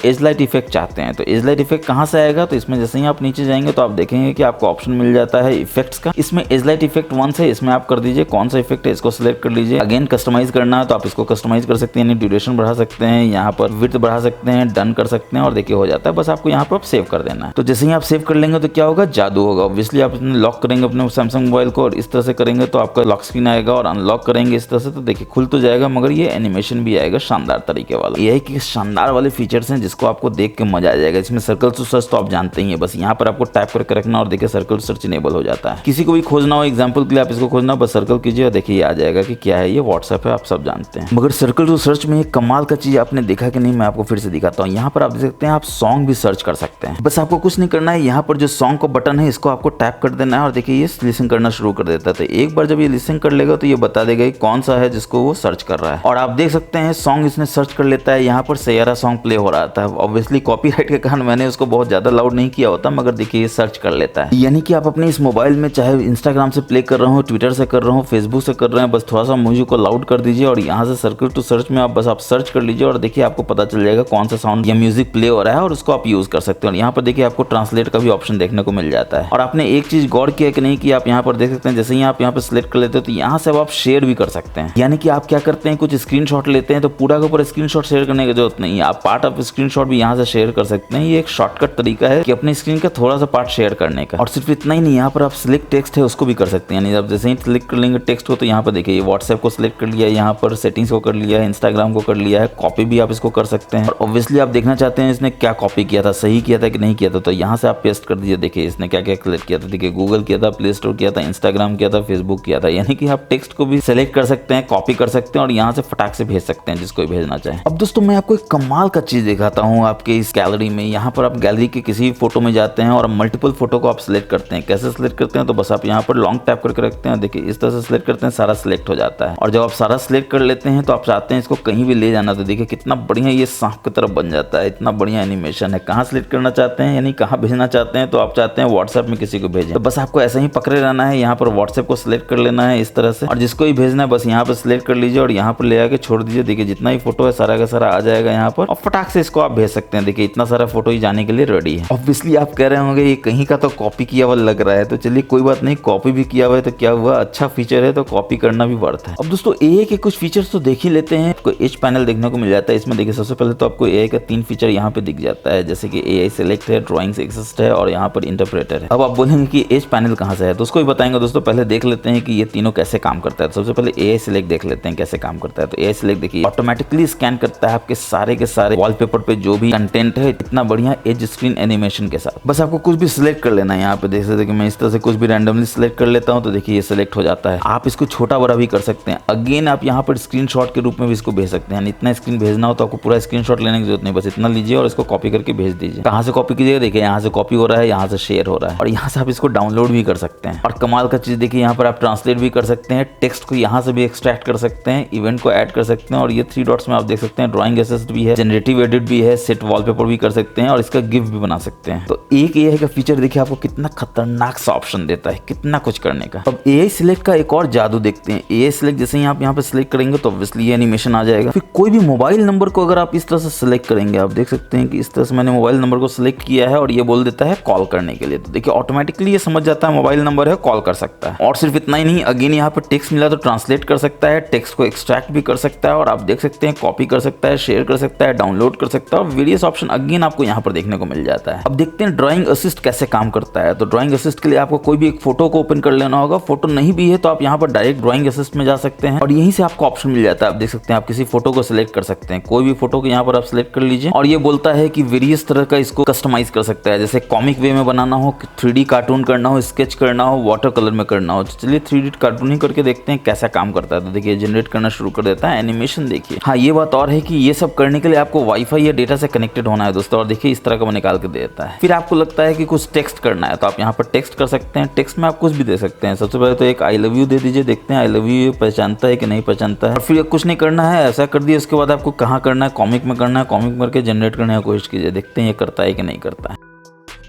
एज लाइट इफेक्ट चाहते हैं, तो एज लाइट इफेक्ट कहाँ से आएगा, तो इसमें जैसे ही आप नीचे जाएंगे तो आप देखेंगे कि आपको ऑप्शन मिल जाता है इफेक्ट्स का, इसमें एज लाइट इफेक्ट 1 से इसमें आप कर दीजिए कौन सा इफेक्ट है, इसको सिलेक्ट कर लीजिए। अगेन कस्टमाइज करना है तो आप इसको कस्टमाइज कर सकते हैं, यानी ड्यूरेशन बढ़ा सकते हैं, यहाँ पर विड्थ बढ़ा सकते हैं, डन कर सकते हैं, और देखिए हो जाता है। बस आपको यहाँ पर सेव कर देना है। तो जैसे ही आप सेव कर लेंगे तो क्या होगा, जादू होगा। ऑब्वियसली आप लॉक करेंगे अपने सैमसंग मोबाइल को और इस तरह से करेंगे तो आपका लॉक स्क्रीन आएगा, और अनलॉक करेंगे इस तरह से तो देखिए खुल तो जाएगा, मगर ये एनिमेशन भी आएगा शानदार तरीके वाला। ये है कि शानदार वाले फीचर्स हैं जिसको आपको देख के मजा आ जाएगा। इसमें सर्कल टू सर्च तो आप जानते ही हैं, बस यहाँ पर आपको टैप करके रखना और देखिए सर्कल टू सर्च इनेबल हो जाता है। किसी को भी खोजना हो, एग्जांपल के लिए आप इसको खोजना, बस सर्कल कीजिए और देखिए ये आ जाएगा कि क्या है, ये व्हाट्सएप है, आप सब जानते हैं। मगर सर्कल टू सर्च में एक कमाल का चीज आपने देखा कि नहीं, मैं आपको फिर से दिखाता हूँ। यहाँ पर आप देख सकते हैं आप सॉन्ग भी सर्च कर सकते हैं, बस आपको कुछ नहीं करना है, यहाँ पर जो सॉन्ग का बटन है इसको आपको टैप कर देना है और देखिए ये लिसन करना शुरू कर देता है। तो एक बार जब ये लिसन कर लेगा तो ये बता देगा कौन सा है जिसको वो सर्च कर रहा है, और आप देख सकते हैं सॉन्ग इसने सर्च कर लेता है। यहाँ पर सैयारा सॉन्ग प्ले हो रहा था, ऑब्वियसली कॉपीराइट के कारण मैंने उसको बहुत ज्यादा लाउड नहीं किया होता, मगर देखिए ये सर्च कर लेता है। यानी कि आप अपने इस मोबाइल में चाहे इंस्टाग्राम से प्ले कर रहे हो, ट्विटर से कर रहे हो, फेसबुक से कर रहे हैं, बस थोड़ा सा म्यूजिक को लाउड कर दीजिए और यहाँ से सर्कल टू सर्च में आप सर्च कर लीजिए और देखिए आपको पता चल जाएगा कौन सा साउंड या म्यूजिक प्ले हो रहा है, और उसको आप यूज कर सकते हो। और यहाँ पर देखिए आपको ट्रांसलेट का भी ऑप्शन देखने को मिल जाता है। और आपने एक चीज गौर किया कि नहीं कि आप यहाँ पर देख सकते हैं, जैसे ही आप यहाँ पर सिलेक्ट कर लेते हो तो यहाँ से आप शेयर भी कर सकते हैं। यानी कि आप क्या करते हैं, कुछ स्क्रीनशॉट लेते हैं तो पूरा के ऊपर स्क्रीनशॉट शेयर करने की जरूरत नहीं है, आप पार्ट ऑफ स्क्रीनशॉट भी यहाँ से शेयर कर सकते हैं। ये एक शॉर्टकट तरीका है कि अपनी स्क्रीन का थोड़ा सा पार्ट शेयर करने का। और सिर्फ इतना ही नहीं, यहाँ पर आप सिलेक्ट टेक्स्ट है उसको भी कर सकते हैं। यानी आप जैसे ही सिलेक्ट कर लेंगे टेक्स्ट को, तो यहाँ पर देखिए व्हाट्सएप को सिलेक्ट कर लिया है, यहाँ पर सेटिंग्स को कर लिया है, इंस्टाग्राम को कर लिया है, कॉपी भी आप इसको कर सकते हैं। और ऑब्वियसली आप देखना चाहते हैं इसने क्या कॉपी किया था, सही किया था कि नहीं किया था, तो यहाँ से आप पेस्ट कर दीजिए। देखिए इसने क्या क्या सिलेक्ट किया था, देखिए गूगल किया था, प्ले स्टोर किया था, इंस्टाग्राम किया था, फेसबुक किया था। यानी कि आप टेक्स्ट को भी सेलेक्ट कर सकते हैं, कॉपी कर सकते हैं और यहाँ से फटाक से भेज सकते हैं जिसको भेजना चाहे। अब दोस्तों मैं आपको एक कमाल का चीज दिखाता हूँ आपके इस गैलरी में। यहाँ पर आप गैलरी के किसी फोटो में जाते हैं और मल्टीपल फोटो को आप सिलेक्ट करते हैं। कैसे सिलेक्ट करते हैं, तो बस आप यहाँ पर लॉन्ग टैप करके रखते हैं, देखिए इस तरह से सिलेक्ट करते हैं, सारा सिलेक्ट हो जाता है। और जब आप सारा सिलेक्ट कर लेते हैं तो आप चाहते हैं इसको कहीं भी ले जाना, तो देखिए कितना बढ़िया ये सांप की तरफ बन जाता है। इतना बढ़िया एनिमेशन है। कहाँ सिलेक्ट करना चाहते हैं, यानी कहाँ भेजना चाहते हैं, तो आप चाहते हैं व्हाट्सएप में किसी को भेजें, तो बस आपको ऐसा ही पकड़े रहना है। यहाँ पर व्हाट्सएप को सिलेक्ट कर लेना है इस तरह से, और जिसको ही भेजना है बस यहाँ पर सिलेक्ट कर लीजिए और यहाँ पर ले आके छोड़ दीजिए। देखिए जितना ही फोटो है सारा का सारा आ जाएगा यहाँ पर, और फटाक से इसको आप भेज सकते हैं। देखिए इतना सारा फोटो ही जाने के लिए रेडी है। ऑब्वियसली आप कह रहे होंगे ये कहीं का तो कॉपी किया हुआ लग रहा है, तो चलिए कोई बात नहीं, कॉपी भी किया हुआ है तो क्या हुआ, अच्छा फीचर है तो कॉपी करना भी वर्थ है। अब दोस्तों एआई के कुछ फीचर्स तो देख ही लेते हैं। आपको एज पैनल देखने को मिल जाता है। इसमें देखिए सबसे पहले तो आपको एआई का 3 फीचर यहाँ पे दिख जाता है, जैसे कि एआई सेलेक्ट है, ड्राइंग्स असिस्ट है और यहाँ पर इंटरप्रेटर है। अब आप बोलेंगे कि एज पैनल कहाँ से है, तो उसको भी बताएंगे दोस्तों। पहले देख लेते हैं कि ये तीनों कैसे काम करता है। सबसे पहले एआई सेलेक्ट देख लेते हैं कैसे काम करता है। तो एआई सेलेक्ट देखिए ऑटोमेटिकली स्कैन करता है आपके सारे के सारे वॉलपेपर पे जो भी कंटेंट है, इतना बढ़िया एज स्क्रीन एनिमेशन के साथ। बस आपको कुछ भी सिलेक्ट कर लेना है। यहाँ पे देख सकते हैं कि मैं इस तरह से कुछ भी रैंडमली सिलेक्ट कर लेता हूँ, तो देखिए ये सिलेक्ट हो जाता है। आप इसको छोटा बड़ा भी कर सकते हैं। अगेन आप यहाँ पर स्क्रीनशॉट के रूप में भी इसको भेज सकते हैं। इतना स्क्रीन भेजना हो तो आपको पूरा स्क्रीनशॉट लेने की जरूरत नहीं, बस इतना लीजिए और इसको कॉपी करके भेज दीजिए। कहाँ से कॉपी कीजिएगा, देखिए यहाँ से कॉपी हो रहा है, यहाँ से शेयर हो रहा है, और यहाँ से आप इसको डाउनलोड भी कर सकते हैं। और कमाल का चीज देखिए यहाँ पर आप ट्रांसलेट भी कर सकते हैं, टेक्स्ट को यहाँ से भी एक्सट्रैक्ट कर सकते हैं, इवेंट को ऐड कर सकते हैं। और ये 3 डॉट्स में आप देख सकते हैं ड्राइंग असिस्ट भी है, जनरेटिव एडिट भी है, सेट वॉलपेपर भी कर सकते हैं और इसका गिफ भी बना सकते हैं। तो एक एआई का फीचर देखिए आपको कितना खतरनाक सा ऑप्शन देता है, कितना कुछ करने का। अब एआई सिलेक्ट का एक और जादू देखते हैं। एआई सिलेक्ट जैसे ही आप यहाँ पे सिलेक्ट करेंगे तो ऑब्वियसली ये एनिमेशन आ जाएगा। फिर कोई भी मोबाइल नंबर को अगर आप इस तरह से सिलेक्ट करेंगे, आप देख सकते हैं कि इस तरह से मैंने मोबाइल नंबर को सिलेक्ट किया है और ये बोल देता है कॉल करने के लिए। तो देखिए ऑटोमेटिकली ये समझ जाता है मोबाइल नंबर है, कॉल कर सकता है। और सिर्फ इतना ही नहीं, अगेन यहाँ पर टेक्स्ट मिला तो ट्रांसलेट कर सकता है, टेक्स्ट को एक्सट्रैक्ट भी कर सकता है, और आप देख सकते हैं कॉपी कर सकता है, शेयर कर सकता है, डाउनलोड कर सकता है, और वेरियस ऑप्शन अगेन आपको यहाँ पर देखने को मिल जाता है। अब देखते हैं ड्राइंग असिस्ट कैसे काम करता है। तो ड्राइंग असिस्ट के लिए आपको कोई भी एक फोटो को ओपन कर लेना होगा। फोटो नहीं भी है तो आप यहाँ पर डायरेक्ट ड्राइंग असिस्ट में जा सकते हैं और यहीं से आपको ऑप्शन मिल जाता है। आप देख सकते हैं आप किसी फोटो को सिलेक्ट कर सकते हैं, कोई भी फोटो को यहाँ पर आप सिलेक्ट कर लीजिए, और ये बोलता है कि वेरियस तरह का इसको कस्टमाइज कर सकता है। जैसे कॉमिक वे में बनाना हो, 3D कार्टून करना हो, स्केच करना हो, वाटर कलर में करना हो। चलिए 3D कार्टून ही करके देखते हैं कैसा काम करता है। तो देखिए जनरेट करना शुरू कर देता है एनिमेशन। देखिए हाँ, ये बात और है कि ये सब करने के लिए आपको वाईफाई या डेटा से कनेक्टेड होना है दोस्तों। और देखिए इस तरह का वो निकाल के देता है। फिर आपको लगता है कि कुछ टेक्स्ट करना है तो आप यहाँ पर टेक्स्ट कर सकते हैं। टेक्स्ट में आप कुछ भी दे सकते हैं। सबसे पहले तो एक आई लव यू दे दीजिए, देखते हैं आई लव यू पहचानता है कि नहीं पहचानता है। और फिर कुछ नहीं करना है, ऐसा कर दिया। उसके बाद आपको कहाँ करना है, कॉमिक में करना है, कॉमिक करके जनरेट करने की कोशिश कीजिए, देखते हैं ये करता है कि नहीं करता है।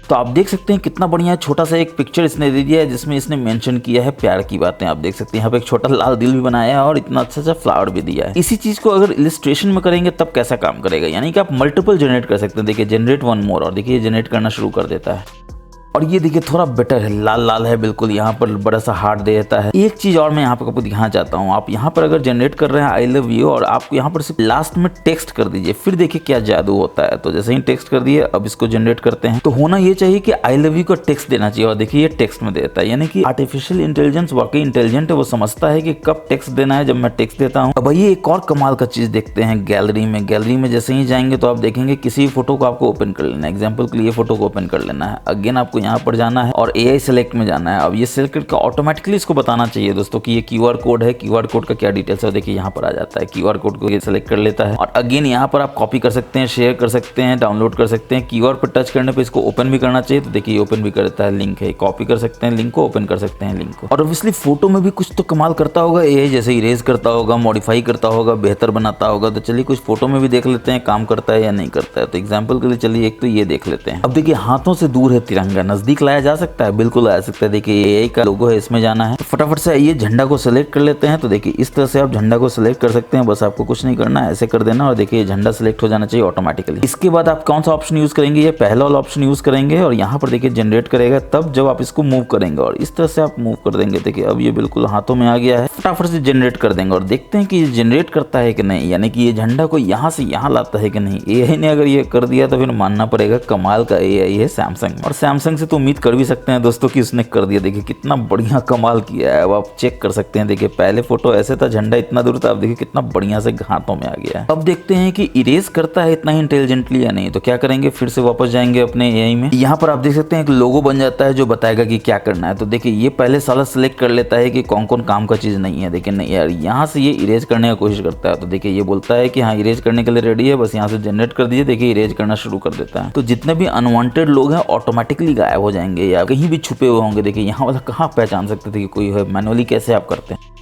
तो आप देख सकते हैं कितना बढ़िया छोटा सा एक पिक्चर इसने दे दिया है जिसमें इसने मेंशन किया है प्यार की बातें। आप देख सकते हैं यहाँ पे एक छोटा लाल दिल भी बनाया है और इतना अच्छा सा फ्लावर भी दिया है। इसी चीज को अगर इलिस्ट्रेशन में करेंगे तब कैसा काम करेगा, यानी कि आप मल्टीपल जनरेट कर सकते हैं। देखिए जनरेट 1 मोर, और देखिए जनरेट करना शुरू कर देता है। और ये देखिए थोड़ा बेटर है, लाल लाल है बिल्कुल, यहाँ पर बड़ा सा हार्ट दे देता है। एक चीज और मैं यहाँ पर आपको दिखाना चाहता हूँ। आप यहाँ पर अगर जनरेट कर रहे हैं आई लव यू और आपको यहाँ पर सिर्फ लास्ट में टेक्स्ट कर दीजिए, फिर देखिए क्या जादू होता है। तो जैसे ही टेक्स्ट कर दिए, अब इसको जनरेट करते हैं। तो होना ये चाहिए कि आई लव यू का टेक्स्ट देना चाहिए, और देखिए ये टेक्स्ट में देता है। यानी कि आर्टिफिशियल इंटेलिजेंस वाकई इंटेलिजेंट है, वो समझता है कि कब टेक्स्ट देना है जब मैं टेक्स्ट देता हूँ। अब ये एक और कमाल का चीज देखते हैं गैलरी में। गैलरी में जैसे ही जाएंगे तो आप देखेंगे किसी फोटो को आपको ओपन कर लेना है। एग्जाम्पल के लिए फोटो को ओपन कर लेना है। अगेन आपको यहाँ पर जाना है और एआई सेलेक्ट में जाना है। अब ये सेलेक्ट करके ऑटोमेटिकली इसको बताना चाहिए दोस्तों कि ये क्यूआर कोड है, क्यूआर कोड का क्या डिटेल्स है। देखिए यहाँ पर आ जाता है, क्यूआर कोड को ये सेलेक्ट कर लेता है। और अगेन यहाँ पर आप कॉपी कर सकते हैं, शेयर कर सकते हैं, डाउनलोड कर सकते हैं। क्यूआर पर टच करने पे इसको ओपन भी करना चाहिए, तो देखिए ओपन भी करता है। लिंक है, कॉपी कर सकते हैं लिंक को, ओपन कर सकते हैं लिंक को। और ऑब्वियसली फोटो में भी कुछ तो कमाल करता होगा एआई, जैसे इरेज करता होगा, मॉडिफाई करता होगा, बेहतर बनाता होगा। तो चलिए कुछ फोटो में भी देख लेते हैं काम करता है या नहीं करता है। तो एग्जाम्पल के लिए चलिए एक तो ये देख लेते हैं। अब देखिए हाथों से दूर है तिरंगा, नजदीक लाया जा सकता है, बिल्कुल आ सकता है। देखिए एआई का लोगो है, इसमें जाना है। तो फटाफट से आइए झंडा को सिलेक्ट कर लेते हैं। तो देखिए इस तरह से आप झंडा को सिलेक्ट कर सकते हैं, बस आपको कुछ नहीं करना है, ऐसे कर देना और देखिए झंडा सिलेक्ट हो जाना चाहिए ऑटोमेटिकली। इसके बाद आप कौन सा ऑप्शन यूज करेंगे, ये पहला वाला ऑप्शन यूज करेंगे और यहाँ पर देखिए जनरेट करेगा तब जब आप इसको मूव करेंगे और इस तरह से आप मूव कर देंगे। देखिए अब ये बिल्कुल हाथों में आ गया है, फटाफट से जनरेट कर देंगे और देखते हैं कि ये जनरेट करता है कि नहीं, यानी कि ये झंडा को यहाँ से यहाँ लाता है कि नहीं। एआई ने अगर ये कर दिया तो फिर मानना पड़ेगा कमाल का एआई है सैमसंग, और सैमसंग से तो उम्मीद कर भी सकते हैं दोस्तों कि उसने कर दिया। देखिए कितना बढ़िया कमाल किया है, अब आप चेक कर सकते हैं। देखिए पहले फोटो ऐसे था, झंडा इतना दूर था, अब देखिए कितना बढ़िया से हाथों में आ गया है। अब देखते हैं कि इरेज करता है इतना इंटेलिजेंटली या नहीं। तो क्या करेंगे, फिर से वापस जाएंगे अपने एआई में। यहाँ पर आप देख सकते हैं एक लोगो बन जाता है जो बताएगा कि क्या करना है। तो देखिए ये पहले साला सिलेक्ट कर लेता है कि कौन कौन काम का चीज नहीं है। देखिए नहीं यार, यहाँ से ये इरेज करने की कोशिश करता है। तो देखिए ये बोलता है कि हाँ इरेज करने के लिए रेडी है, बस यहाँ से जनरेट कर दीजिए। देखिए इरेज करना शुरू कर देता है। तो जितने भी अनवांटेड लोग हैं ऑटोमेटिकली गायब हो जाएंगे या कहीं भी छुपे हुए होंगे। देखिए यहाँ वाला कहाँ पहचान सकते थे कि कोई है, मैनुअली कैसे आप करते हैं।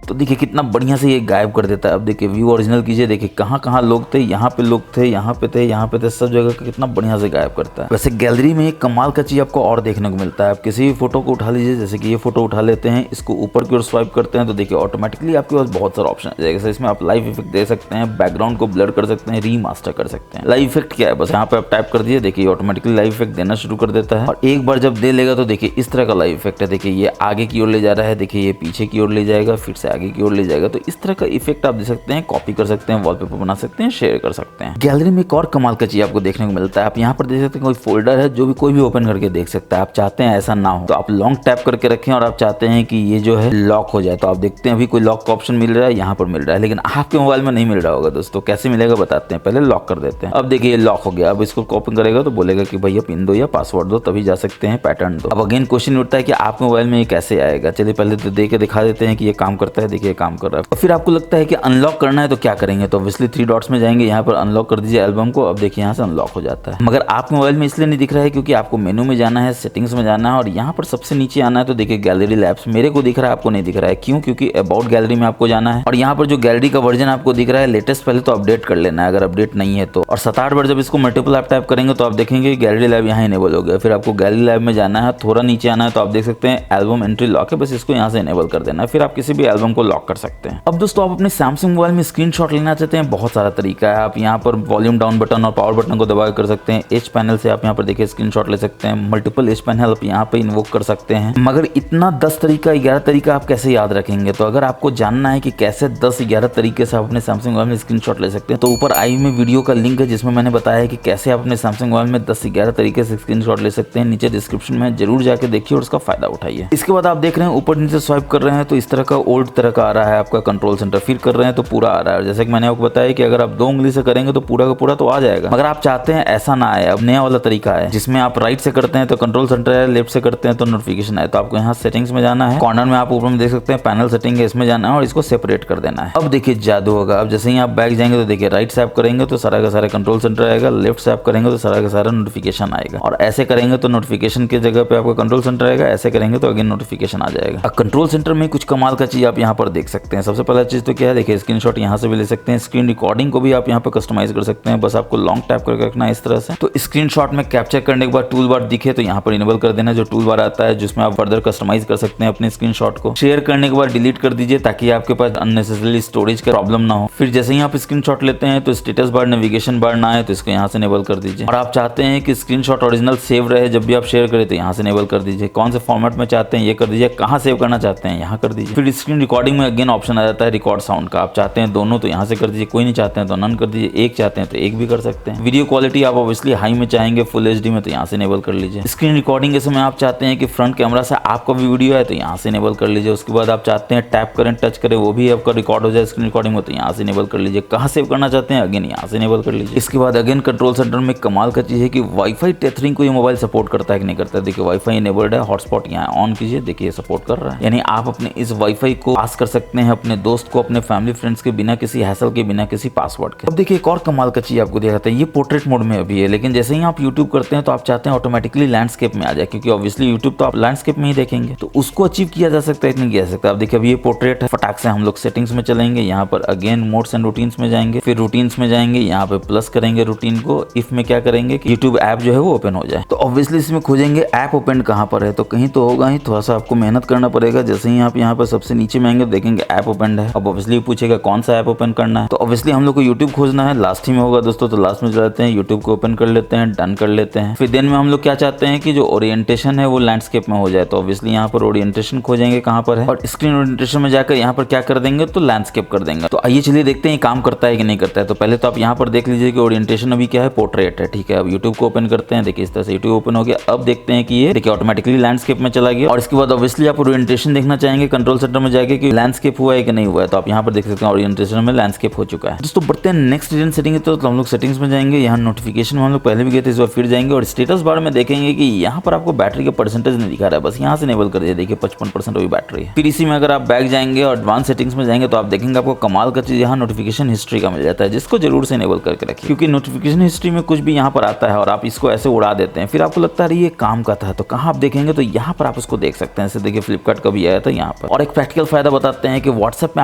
तो देखिए कितना बढ़िया से ये गायब कर देता है। अब देखिए व्यू ओरिजिनल कीजिए, देखिए कहाँ कहाँ लोग थे, यहाँ पे लोग थे, यहाँ पे थे, यहाँ पे थे, सब जगह का कितना बढ़िया से गायब करता है। वैसे गैलरी में एक कमाल का चीज आपको और देखने को मिलता है। आप किसी भी फोटो को उठा लीजिए, जैसे कि ये फोटो उठा लेते हैं, इसको ऊपर की ओर स्वाइप करते हैं तो देखिए ऑटोमेटिकली आपके पास बहुत सारे ऑप्शन है। जैसे इसमें आप लाइव इफेक्ट दे सकते हैं, बैकग्राउंड को ब्लर कर सकते हैं, रीमास्टर कर सकते हैं। लाइव इफेक्ट क्या है, बस यहाँ पे आप टाइप कर दिए, देखिए ऑटोमेटिकली लाइव इफेक्ट देना शुरू कर देता है। और एक बार जब दे लेगा तो देखिए इस तरह का लाइव इफेक्ट है। देखिए ये आगे की ओर ले जा रहा है, देखिए ये पीछे की ओर ले जाएगा, फिर से आगे की ओर ले जाएगा। तो इस तरह का इफेक्ट आप दे सकते हैं, कॉपी कर सकते हैं, वॉलपेपर बना सकते हैं, शेयर कर सकते हैं। गैलरी में एक और कमाल का चीज आपको देखने को मिलता है। आप यहाँ पर देख सकते हैं कोई फोल्डर है जो भी कोई भी ओपन करके देख सकता है। आप चाहते हैं ऐसा ना हो तो आप लॉन्ग टैप करके रखें और आप चाहते हैं कि ये जो है लॉक हो जाए तो आप देखते हैं अभी कोई लॉक का ऑप्शन मिल रहा है, यहाँ पर मिल रहा है, लेकिन आपके मोबाइल में नहीं मिल रहा होगा दोस्तों। कैसे मिलेगा बताते हैं, पहले लॉक कर देते हैं। अब देखिए ये लॉक हो गया। अब इसको ओपन करेगा तो बोलेगा कि भैया पिन दो या पासवर्ड दो, तभी जा सकते हैं, पैटर्न दो। अब अगेन क्वेश्चन उठता है कि आपके मोबाइल में ये कैसे आएगा। चलिए पहले तो दे के दिखा देते हैं कि ये काम करता है। देखिए काम कर रहा है। और फिर आपको लगता है कि अनलॉक करना है तो क्या करेंगे, तो ऑब्वियसली 3 डॉट्स में जाएंगे, यहाँ पर अनलॉक कर दीजिए एल्बम को। अब देखिए यहाँ से अनलॉक हो जाता है। मगर आपके मोबाइल में इसलिए नहीं दिख रहा है क्योंकि आपको मेनू में जाना है, सेटिंग्स में जाना है और यहाँ पर सबसे नीचे आना है। तो देखिए गैलरी लैब्स मेरे को दिख रहा है, आपको नहीं दिख रहा है। क्यों? क्योंकि अबाउट गैलरी में आपको जाना है और यहाँ पर जो गैलरी का वर्जन आपको दिख रहा है लेटेस्ट, पहले तो अपडेट कर लेना है अगर अपडेट नहीं है तो। और 7-8 बार जब इसको मल्टीपल ऐप टाइप करेंगे तो आप देखेंगे गैलरी लैब यहाँ इनेबल हो गया। फिर आपको गैलरी लैब में जाना है, थोड़ा नीचे आना है तो आप देख सकते हैं एल्बम एंट्री लॉक है, बस इसको यहाँ से इनेबल कर देना है। फिर आप किसी भी एल्बम को लॉक कर सकते हैं। अब दोस्तों आप अपने सैमसंग मोबाइल में स्क्रीनशॉट लेना चाहते हैं, बहुत सारा तरीका है। आप यहाँ पर वॉल्यूम डाउन बटन और पावर बटन को दबा कर सकते हैं। एज पैनल से आप यहाँ पर देखिए स्क्रीनशॉट ले सकते हैं। मल्टीपल एज पैनल आप यहाँ पे इन्वोक कर सकते हैं। मगर इतना 10 तरीका 11 तरीका आप कैसे याद रखेंगे? तो अगर आपको जानना है कि कैसे 10-11 तरीके से आप अपने सैमसंग मोबाइल में स्क्रीनशॉट ले सकते हैं तो ऊपर आई में वीडियो का लिंक है जिसमें मैंने बताया है कि कैसे आप अपने सैमसंग मोबाइल में 10-11 तरीके से स्क्रीनशॉट ले सकते हैं। नीचे डिस्क्रिप्शन में जरूर जाके देखिए और उसका फायदा उठाइए। इसके बाद आप देख रहे हैं ऊपर नीचे स्वाइप कर रहे हैं तो इस तरह का ओल्ड तरह का आ रहा है आपका कंट्रोल सेंटर। फिर कर रहे हैं तो पूरा आ रहा है। जैसे कि मैंने आपको बताया कि अगर आप 2 उंगली से करेंगे तो पूरा का पूरा तो आ जाएगा, मगर आप चाहते हैं ऐसा ना आए। अब नया वाला तरीका है जिसमें आप राइट से करते हैं तो कंट्रोल सेंटर है, लेफ्ट से करते हैं तो नोटिफिकेशन है। तो आपको यहाँ सेटिंग्स में जाना है, कॉर्नर में आप ऊपर में देख सकते हैं पैनल सेटिंग है, इसमें जाना है और इसको सेपरेट कर देना है। अब देखिए जादू होगा। अब जैसे ही आप बैक जाएंगे तो देखिए राइट से आप करेंगे तो सारा का सारा कंट्रोल सेंटर आएगा, लेफ्ट से आप करेंगे तो सारा का सारा नोटिफिकेशन आएगा और ऐसे करेंगे तो नोटिफिकेशन की जगह पे आपका कंट्रोल सेंटर आएगा, ऐसे करेंगे तो अगेन नोटिफिकेशन आ जाएगा। अब कंट्रोल सेंटर में कुछ कमाल का चीज आप यहाँ पर देख सकते हैं। सबसे पहला चीज तो क्या है, देखिए स्क्रीनशॉट यहाँ से भी ले सकते हैं। स्क्रीन रिकॉर्डिंग को भी आप यहाँ पर कस्टमाइज कर सकते हैं, बस आपको लॉन्ग टैप करके रखना है इस तरह से। तो स्क्रीनशॉट में कैप्चर करने के बाद टूल बार दिखे तो यहाँ पर इनेबल कर देना, जो टूल बार आता है जिसमें आप फर्दर कस्टमाइज कर सकते हैं अपने स्क्रीनशॉट को। शेयर करने के बाद डिलीट कर दीजिए ताकि आपके पास अननेसेसरी स्टोरेज का प्रॉब्लम ना हो। फिर जैसे ही आप स्क्रीनशॉट लेते हैं तो स्टेटस बार नेविगेशन बार ना आए तो इसको यहाँ से इनेबल कर दीजिए। और आप चाहते हैं कि स्क्रीनशॉट ओरिजिनल सेव रहे जब भी आप शेयर करें तो यहाँ से इनेबल कर दीजिए। कौन से फॉर्मेट में चाहते हैं ये कर दीजिए, कहाँ सेव करना चाहते हैं यहाँ कर दीजिए। फिर स्क्रीन रिकॉर्डिंग में अगेन ऑप्शन आ जाता है रिकॉर्ड साउंड का। आप चाहते हैं दोनों तो यहाँ से कर दीजिए, कोई नहीं चाहते हैं तो नन कर दीजिए, एक चाहते हैं तो एक भी कर सकते हैं। वीडियो क्वालिटी आप ऑब्वियसली हाई में चाहेंगे, फुल एचडी में, तो यहाँ से इनेबल कर लीजिए। स्क्रीन रिकॉर्डिंग के समय आप चाहते हैं कि फ्रंट कैमरा से आपका भी वीडियो है तो यहाँ से इनेबल कर लीजिए। उसके बाद आप चाहते हैं टैप करें टच करें वो भी आपका रिकॉर्ड हो जाए स्क्रीन रिकॉर्डिंग में तो यहाँ से इनेबल कर लीजिए। कहाँ सेव करना चाहते हैं अगेन यहाँ से इनेबल कर लीजिए। इसके बाद अगेन कंट्रोल सेंटर में कमाल का चीज है कि वाईफाई टेथरिंग को ये मोबाइल सपोर्ट करता है कि नहीं करता है। देखिए वाईफाई इनेबल्ड है, हॉटस्पॉट यहाँ ऑन कीजिए, देखिए सपोर्ट कर रहा है। यानी आप अपने इस वाईफाई को टास्क कर सकते हैं अपने दोस्त को, अपने फैमिली फ्रेंड्स के बिना किसी हैसल के, बिना किसी पासवर्ड के। अब देखिए एक और कमाल का चीज आपको दिखाते हैं, ये पोर्ट्रेट मोड में अभी है, लेकिन जैसे ही आप यूट्यूब करते हैं तो आप चाहते हैं ऑटोमेटिकली लैंडस्केप में आ जाए, क्योंकि ऑब्वियसली यूट्यूब तो आप लैंडस्केप में ही देखेंगे, तो उसको अचीव किया जा सकता है, इतनी किया जा सकता है। अब देखिए अब ये पोर्ट्रेट है, फटाक से हम लोग सेटिंग्स में चलेंगे, यहाँ पर अगेन मोड्स एंड रूटीन्स में जाएंगे, फिर रूटीन्स में जाएंगे, यहाँ पे प्लस करेंगे रूटीन को, इफ में क्या करेंगे कि यूट्यूब ऐप जो है वो ओपन हो जाए। तो ऑब्वियसली इसमें खोजेंगे ऐप ओपन कहाँ पर है, तो कहीं तो होगा ही, थोड़ा सा आपको मेहनत करना पड़ेगा। जैसे ही आप यहाँ पर सबसे नीचे में आएंगे देखेंगे ऐप ओपन है। अब ऑब्वियसली पूछेगा कौन सा ऐप ओपन करना है, तो ऑब्वियसली हम लोग को यूट्यूब खोजना है, लास्ट ही में होगा दोस्तों, तो लास्ट में जाते हैं, यूट्यूब को ओपन कर लेते हैं, डन कर लेते हैं। फिर देन में हम लोग क्या चाहते हैं कि जो ओरिएंटेशन है वो लैंडस्केप में हो जाए, तो ऑब्वियसली यहाँ पर ओरिएंटेशन खोजेंगे कहाँ पर है, और स्क्रीन ओरिएंटेशन में जाकर यहाँ पर क्या कर देंगे तो लैंडस्केप कर देंगे। तो आइए चलिए देखते हैं काम करता है कि नहीं करता है। तो पहले तो आप यहाँ पर देख लीजिए कि ओरिएंटेशन अभी क्या है, पोर्ट्रेट है, ठीक है। अब यूट्यूब को ओपन करते हैं, देखिए इस तरह से यूट्यूब ओपन हो गया। अब देखते हैं कि ये देखिए ऑटोमेटिकली लैंडस्केप में चला गया। और इसके बाद ऑब्वियसली आप ओरिएंटेशन देखना चाहेंगे, कंट्रोल सेंटर में जाके कि लैंडस्केप हुआ है कि नहीं हुआ है, तो आप यहाँ पर देख सकते हैं ओरिएंटेशन में लैंडस्केप हो चुका है। दोस्तों बढ़ते हैं नेक्स्ट रीजन सेटिंग, तो हम लोग सेटिंग्स में जाएंगे, यहाँ नोटिफिकेशन में हम लोग पहले भी गए थे, इस बार फिर जाएंगे, और स्टेटस बार में देखेंगे कि यहाँ पर आपको बैटरी का परसेंटेज नहीं दिखा रहा है, बस यहाँ से इनेबल कर दिया, देखिए 55% अभी बैटरी है। फिर इसी में अगर आप बैक जाएंगे और एडवांस सेटिंग्स में जाएंगे तो आप देखेंगे आपको कमाल का चीज यहाँ नोटिफिकेशन हिस्ट्री का मिल जाता है, जिसको जरूर से इनेबल करके रखिए, क्योंकि नोटिफिकेशन हिस्ट्री में कुछ भी यहाँ पर आता है और आप इसको ऐसे उड़ा देते हैं, फिर आपको लगता है ये काम का था, तो कहाँ आप देखेंगे तो यहाँ पर आप उसको देख सकते हैं। जैसे देखिए फ्लिपकार्ट का भी आया था यहाँ पर। और एक प्रैक्टिकल फायदा बताते हैं कि व्हाट्सएप में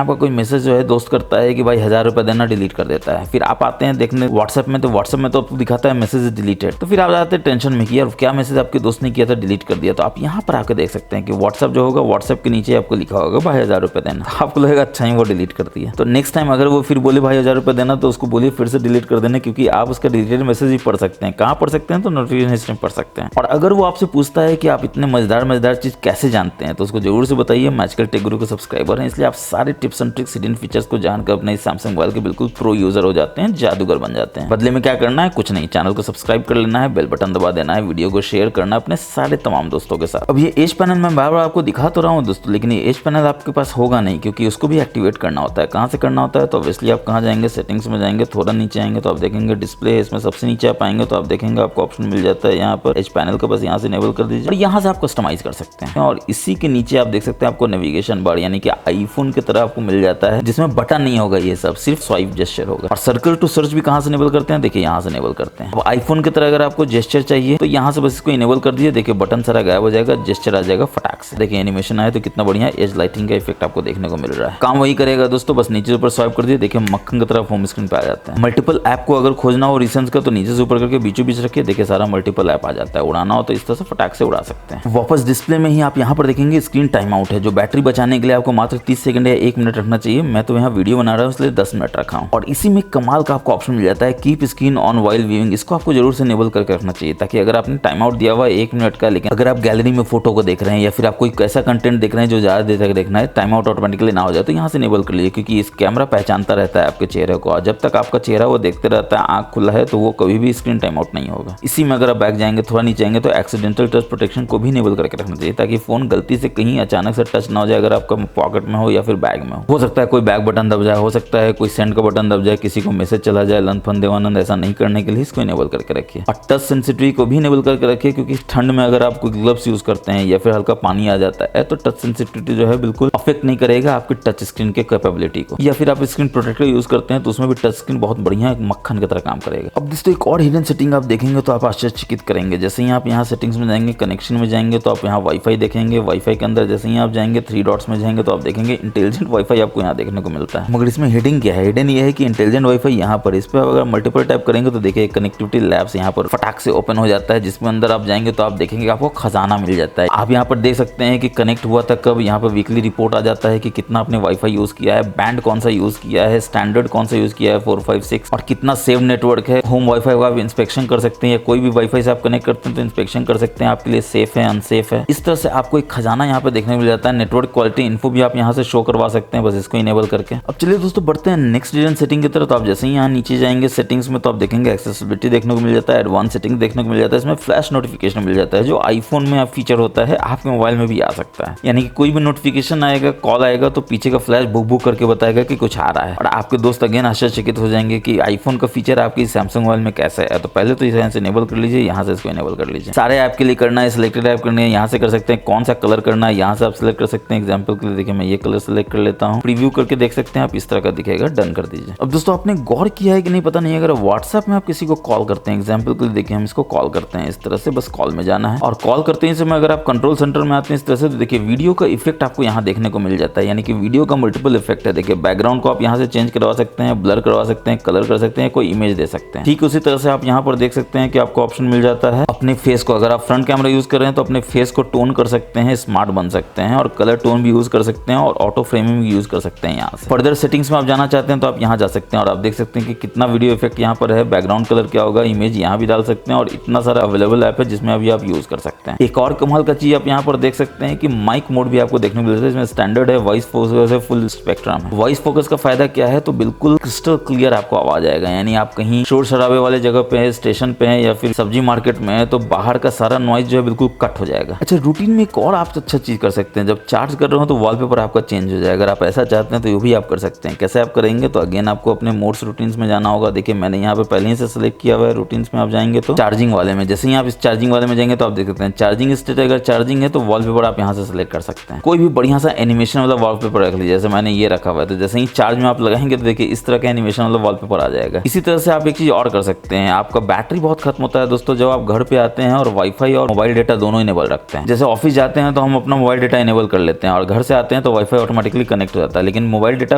आपका कोई मैसेज जो है दोस्त करता है कि भाई 1000 रुपए देना, डिलीट कर देता है। फिर आप आते हैं देखने व्हाट्सएप में, तो व्हाट्सएप में तो आपको दिखाता है मैसेज डिलीटेड, तो फिर आप जाते हैं टेंशन में कि यार क्या मैसेज आपके दोस्त ने किया था, डिलीट कर दिया। तो आप यहाँ पर आकर देख सकते हैं कि व्हाट्सएप जो होगा, व्हाट्सएप के नीचे आपको लिखा होगा भाई 1000 रुपए देना, आपको लगेगा अच्छा ही वो डिलीट कर दिया। तो नेक्स्ट टाइम अगर वो फिर बोले भाई 1000 रुपए देना, तो उसको बोलिए फिर से डिलीट कर देना, क्योंकि आप उसका डिलीटेड मैसेज ही पढ़ सकते हैं। कहाँ पढ़ सकते हैं तो नोटिफिकेशन हिस्ट्री में पढ़ सकते हैं। और अगर वो आपसे पूछता है कि आप इतने मजेदार चीज कैसे जानते हैं, तो उसको जरूर से बताइए। मैजिकल टेक गुरु के सब्सक्राइबर हैं, इसलिए आप सारे tips and tricks, hidden features को जानकर अपने सैमसंग मोबाइल के बिल्कुल प्रो यूजर हो जाते हैं, जादूगर बन जाते हैं। बदले में क्या करना है, कुछ नहीं, चैनल को सब्सक्राइब कर लेना है, बेल बटन दबा देना है, वीडियो को शेयर करना अपने सारे तमाम दोस्तों के साथ। अब ये एज पैनल मैं बार बार आपको दिखा तो रहा हूँ दोस्तों, लेकिन ये एज पैनल आपके पास होगा नहीं, क्योंकि उसको भी एक्टिवेट करना होता है। कहाँ से करना होता है, तो ऑब्वियसली आप कहाँ जाएंगे, सेटिंग्स में जाएंगे, थोड़ा नीचे आएंगे तो आप देखेंगे डिस्प्ले, इसमें सबसे नीचे आप आएंगे तो आप देखेंगे आपको ऑप्शन मिल जाता है यहाँ पर एज पैनल का, बस यहाँ से इनेबल कर दीजिए और यहाँ से आप कस्टमाइज कर सकते हैं। और इसी के नीचे आप देख सकते हैं आपको नेविगेशन बार, यानी कि आईफोन की तरह आपको मिल जाता है, जिसमें बटन नहीं होगा, ये सब सिर्फ स्वाइप जेस्चर होगा। और सर्कल टू सर्च भी कहाँ से इनेबल करते हैं, देखिए यहाँ से इनेबल करते हैं। अब आईफोन की तरह अगर आपको जेस्चर चाहिए तो यहाँ से बस इसको इनेबल कर दीजिए, देखिए बटन सारा गायब हो जाएगा, जेस्चर आ जाएगा फटाक से। देखिए एनिमेशन आया तो कितना बढ़िया एज लाइटिंग का इफेक्ट आपको देखने को मिल रहा है। काम वही करेगा दोस्तों, बस नीचे ऊपर स्वाइप कर दिए, देखिए मक्खन की तरफ होम स्क्रीन पे आ जाता है। मल्टीपल ऐप को अगर खोजना हो रिसेंस का, तो नीचे से ऊपर करके बीचों बीच रखिए, देखिए सारा मल्टीपल ऐप आ जाता है। उड़ाना हो तो इस तरह से फटाक से उड़ा सकते हैं। वापस डिस्प्ले में ही आप यहाँ पर देखेंगे स्क्रीन टाइम आउट है, जो बैटरी बचाने के लिए आपको मात्र 30 सेकंड या 1 मिनट रखना चाहिए। मैं तो यहाँ वीडियो बना रहा हूँ इसलिए 10 मिनट रखा हूँ। और इसी में कमाल का आपको ऑप्शन मिल जाता है keep screen on while viewing, इसको आपको जरूर से इनेबल करके रखना चाहिए, ताकि अगर आपने टाइम आउट दिया हुआ 1 मिनट का, लेकिन अगर आप गैलरी में फोटो को देख रहे हैं या फिर आप कोई ऐसा कंटेंट देख रहे हैं जो ज्यादा देर तक देखना है, टाइम आउट ऑटोमेटिकली ना हो जाए, तो यहाँ से इनेबल कर लीजिए, क्योंकि इस कैमरा पहचानता रहता है आपके चेहरे को, और जब तक आपका चेहरा वो देखते रहता है, आंख खुला है, तो वो कभी भी स्क्रीन टाइम आउट नहीं होगा। इसी में अगर आप बैक जाएंगे, थोड़ा नीचे आएंगे, तो एक्सीडेंटल टच प्रोटेक्शन को भी इनेबल करके रखना चाहिए, ताकि फोन गलती से कहीं अचानक से टच ना हो जाए, अगर आपका पॉकेट में हो या फिर बैग में हो सकता है कोई बैक बटन दब जाए, हो सकता है कोई सेंड का बटन दब जाए, किसी को मैसेज चला जाए, लन फन देवानंद, ऐसा नहीं करने के लिए इसको इनेबल करके रखिए। और टच सेंसिटिविटी को भी इनेबल करके रखिए, क्योंकि ठंड में अगर आप कोई ग्लव्स यूज करते हैं या फिर हल्का पानी आ जाता है, तो टच सेंसिटिविटी जो है बिल्कुल अफेक्ट नहीं करेगा आपकी टच स्क्रीन के कैपेबिलिटी को। या फिर आप स्क्रीन प्रोटेक्टर यूज करते हैं तो उसमें भी टच स्क्रीन बहुत बढ़िया मक्खन की तरह काम करेगा। अब दोस्तों एक और हिडन सेटिंग आप देखेंगे तो आप आश्चर्यचकित करेंगे। जैसे ही आप यहाँ सेटिंग्स में जाएंगे, कनेक्शन में जाएंगे, तो आप यहाँ वाईफाई देखेंगे। वाईफाई के अंदर जैसे ही आप जाएंगे 3 डॉट्स में जाएंगे, तो आप देखेंगे इंटेलिजेंट वाईफाई आपको यहाँ देखने को मिलता है। मगर इसमें हिडन क्या है, हिडन ये है कि इंटेलिजेंट वाईफाई यहाँ पर, इस पर अगर मल्टीपल टैप करेंगे तो देखिए कनेक्टिविटी लैब्स यहाँ पर फटाक से ओपन हो जाता है, जिसमें अंदर आप जाएंगे तो आप देखेंगे आपको खजाना मिल जाता है। आप यहाँ पर देख सकते हैं कि कनेक्ट हुआ था कब, यहाँ पर वीकली रिपोर्ट आ जाता है कि कितना आपने वाईफाई यूज किया है, बैंड कौन सा यूज किया है, स्टैंडर्ड कौन सा यूज किया है 4, 5, 6, और कितना सेव नेटवर्क है। होम वाईफाई का आप इंस्पेक्शन कर सकते हैं, या कोई भी वाईफाई से आप कनेक्ट करते हैं तो इंस्पेक्शन कर सकते हैं, आपके लिए सेफ है अनसेफ है। इस तरह से आपको एक खजाना यहाँ पे देखने मिल जाता है। नेटवर्क क्वालिटी इन्फो भी आप यहाँ से शो करवा सकते हैं, बस इसको इनेबल करके। अब चलिए दोस्तों बढ़ते हैं नेक्स्ट डिजाइन सेटिंग की तरफ। तो आप जैसे ही यहाँ नीचे जाएंगे सेटिंग्स में, तो आप देखेंगे एक्सेसिबिलिटी देखने को मिल जाता है, एडवांस सेटिंग देखने को मिल जाता है, इसमें फ्लैश नोटिफिकेशन मिल जाता है, जो आईफोन में फीचर होता है आपके मोबाइल में भी आ सकता है। यानी कि कोई भी नोटिफिकेशन आएगा, कॉल आएगा, तो पीछे का फ्लैश बुक बुक करके बताएगा कि कुछ आ रहा है, और आपके दोस्त अगेन आश्चर्यचकित हो जाएंगे कि आईफोन का फीचर आपकी सैमसंग मोबाइल में कैसा है। तो पहले तो इसे इनेबल कर लीजिए, यहाँ से इसको इनेबल कर लीजिए। सारे ऐप के लिए करना है, सिलेक्टेड ऐप करनी है, यहाँ से कर सकते हैं। कौन सा कलर करना है यहाँ से आप सिलेक्ट कर सकते हैं। एग्जाम्पल के लिए देखिए मैं ये कलर सेलेक्ट कर लेता हूँ, प्रीव्यू करके देख सकते हैं आप, इस तरह का दिखेगा, डन कर दीजिए। अब दोस्तों आपने गौर किया है कि नहीं पता नहीं, अगर व्हाट्सएप में आप किसी को कॉल करते हैं, एग्जाम्पल के लिए देखिए हम इसको कॉल करते हैं इस तरह से, बस कॉल में जाना है और कॉल करते ही समय अगर आप कंट्रोल सेंटर में आते हैं इस तरह से, तो देखिए वीडियो का इफेक्ट आपको यहाँ देखने को मिल जाता है, यानी कि वीडियो का मल्टीपल इफेक्ट है। देखिए बैकग्राउंड को आप यहाँ से चेंज करवा सकते हैं, ब्लर करवा सकते हैं, कलर कर सकते हैं, कोई इमेज दे सकते हैं। ठीक उसी तरह से आप यहाँ पर देख सकते हैं कि आपको ऑप्शन मिल जाता है अपने फेस को, अगर आप फ्रंट कैमरा यूज कर रहे हैं तो अपने फेस को टोन कर सकते हैं, स्मार्ट बन सकते हैं और कलर टोन भी यूज कर सकते हैं और ऑटो फ्रेमिंग भी यूज कर सकते हैं। यहाँ से फर्दर सेटिंग्स में आप जाना चाहते हैं तो आप यहाँ जा सकते हैं और आप देख सकते हैं कि कितना वीडियो इफेक्ट यहाँ पर है, बैकग्राउंड कलर क्या होगा, इमेज यहाँ भी डाल सकते हैं और इतना सारा अवेलेबल ऐप है जिसमें अभी आप यूज कर सकते हैं। एक और कमाल का चीज आप यहाँ पर देख सकते हैं कि माइक मोड भी आपको देखने को मिलता है, इसमें स्टैंडर्ड है, वॉइस फोकस है, फुल स्पेक्ट्रम है। वॉइस फोकस का फायदा क्या है, तो बिल्कुल क्रिस्टल क्लियर आपको आवाज आएगा, यानी आप कहीं शोर शराबे वाले जगह पे है, स्टेशन पे है या फिर सब्जी मार्केट में है, तो बाहर का सारा नॉइज जो है बिल्कुल कट हो जाएगा। अच्छा, रूटीन में एक और आप अच्छा चीज कर सकते हैं, जब चार्ज कर रहे हो तो वॉलपेपर आपका चेंज हो जाएगा। अगर आप ऐसा चाहते हैं तो ये भी आप कर सकते हैं। कैसे आप करेंगे, तो अगेन आपको अपने मोड्स रूटीन्स में जाना होगा। देखिए मैंने यहाँ पे पहले ही से सिलेक्ट किया हुआ है, रूटीन्स में आप जाएंगे तो चार्जिंग वाले में, जैसे ही आप इस चार्जिंग वाले में जाएंगे तो आप देख सकते हैं चार्जिंग स्टेट, अगर चार्जिंग है तो वॉलपेपर आप यहाँ से सिलेक्ट कर सकते हैं। कोई भी बढ़िया सा एनिमेशन वाला वॉलपेपर रख लीजिए, जैसे मैंने ये रखा हुआ है, तो जैसे ही चार्ज में आप लगाएंगे तो देखिए इस तरह का एनिमेशन वाला वॉलपेपर आ जाएगा। इसी तरह से आप एक चीज और कर सकते हैं, आपका बैटरी बहुत खत्म होता है दोस्तों जब आप घर पे आते हैं और वाईफाई और मोबाइल डेटा दोनों इनेबल रखते हैं। जैसे ऑफिस जाते हैं तो हम अपना मोबाइल डेटा इनेबल कर लेते हैं और घर से आते हैं तो वाईफाई ऑटोमेटिकली कनेक्ट हो जाता है, लेकिन मोबाइल डेटा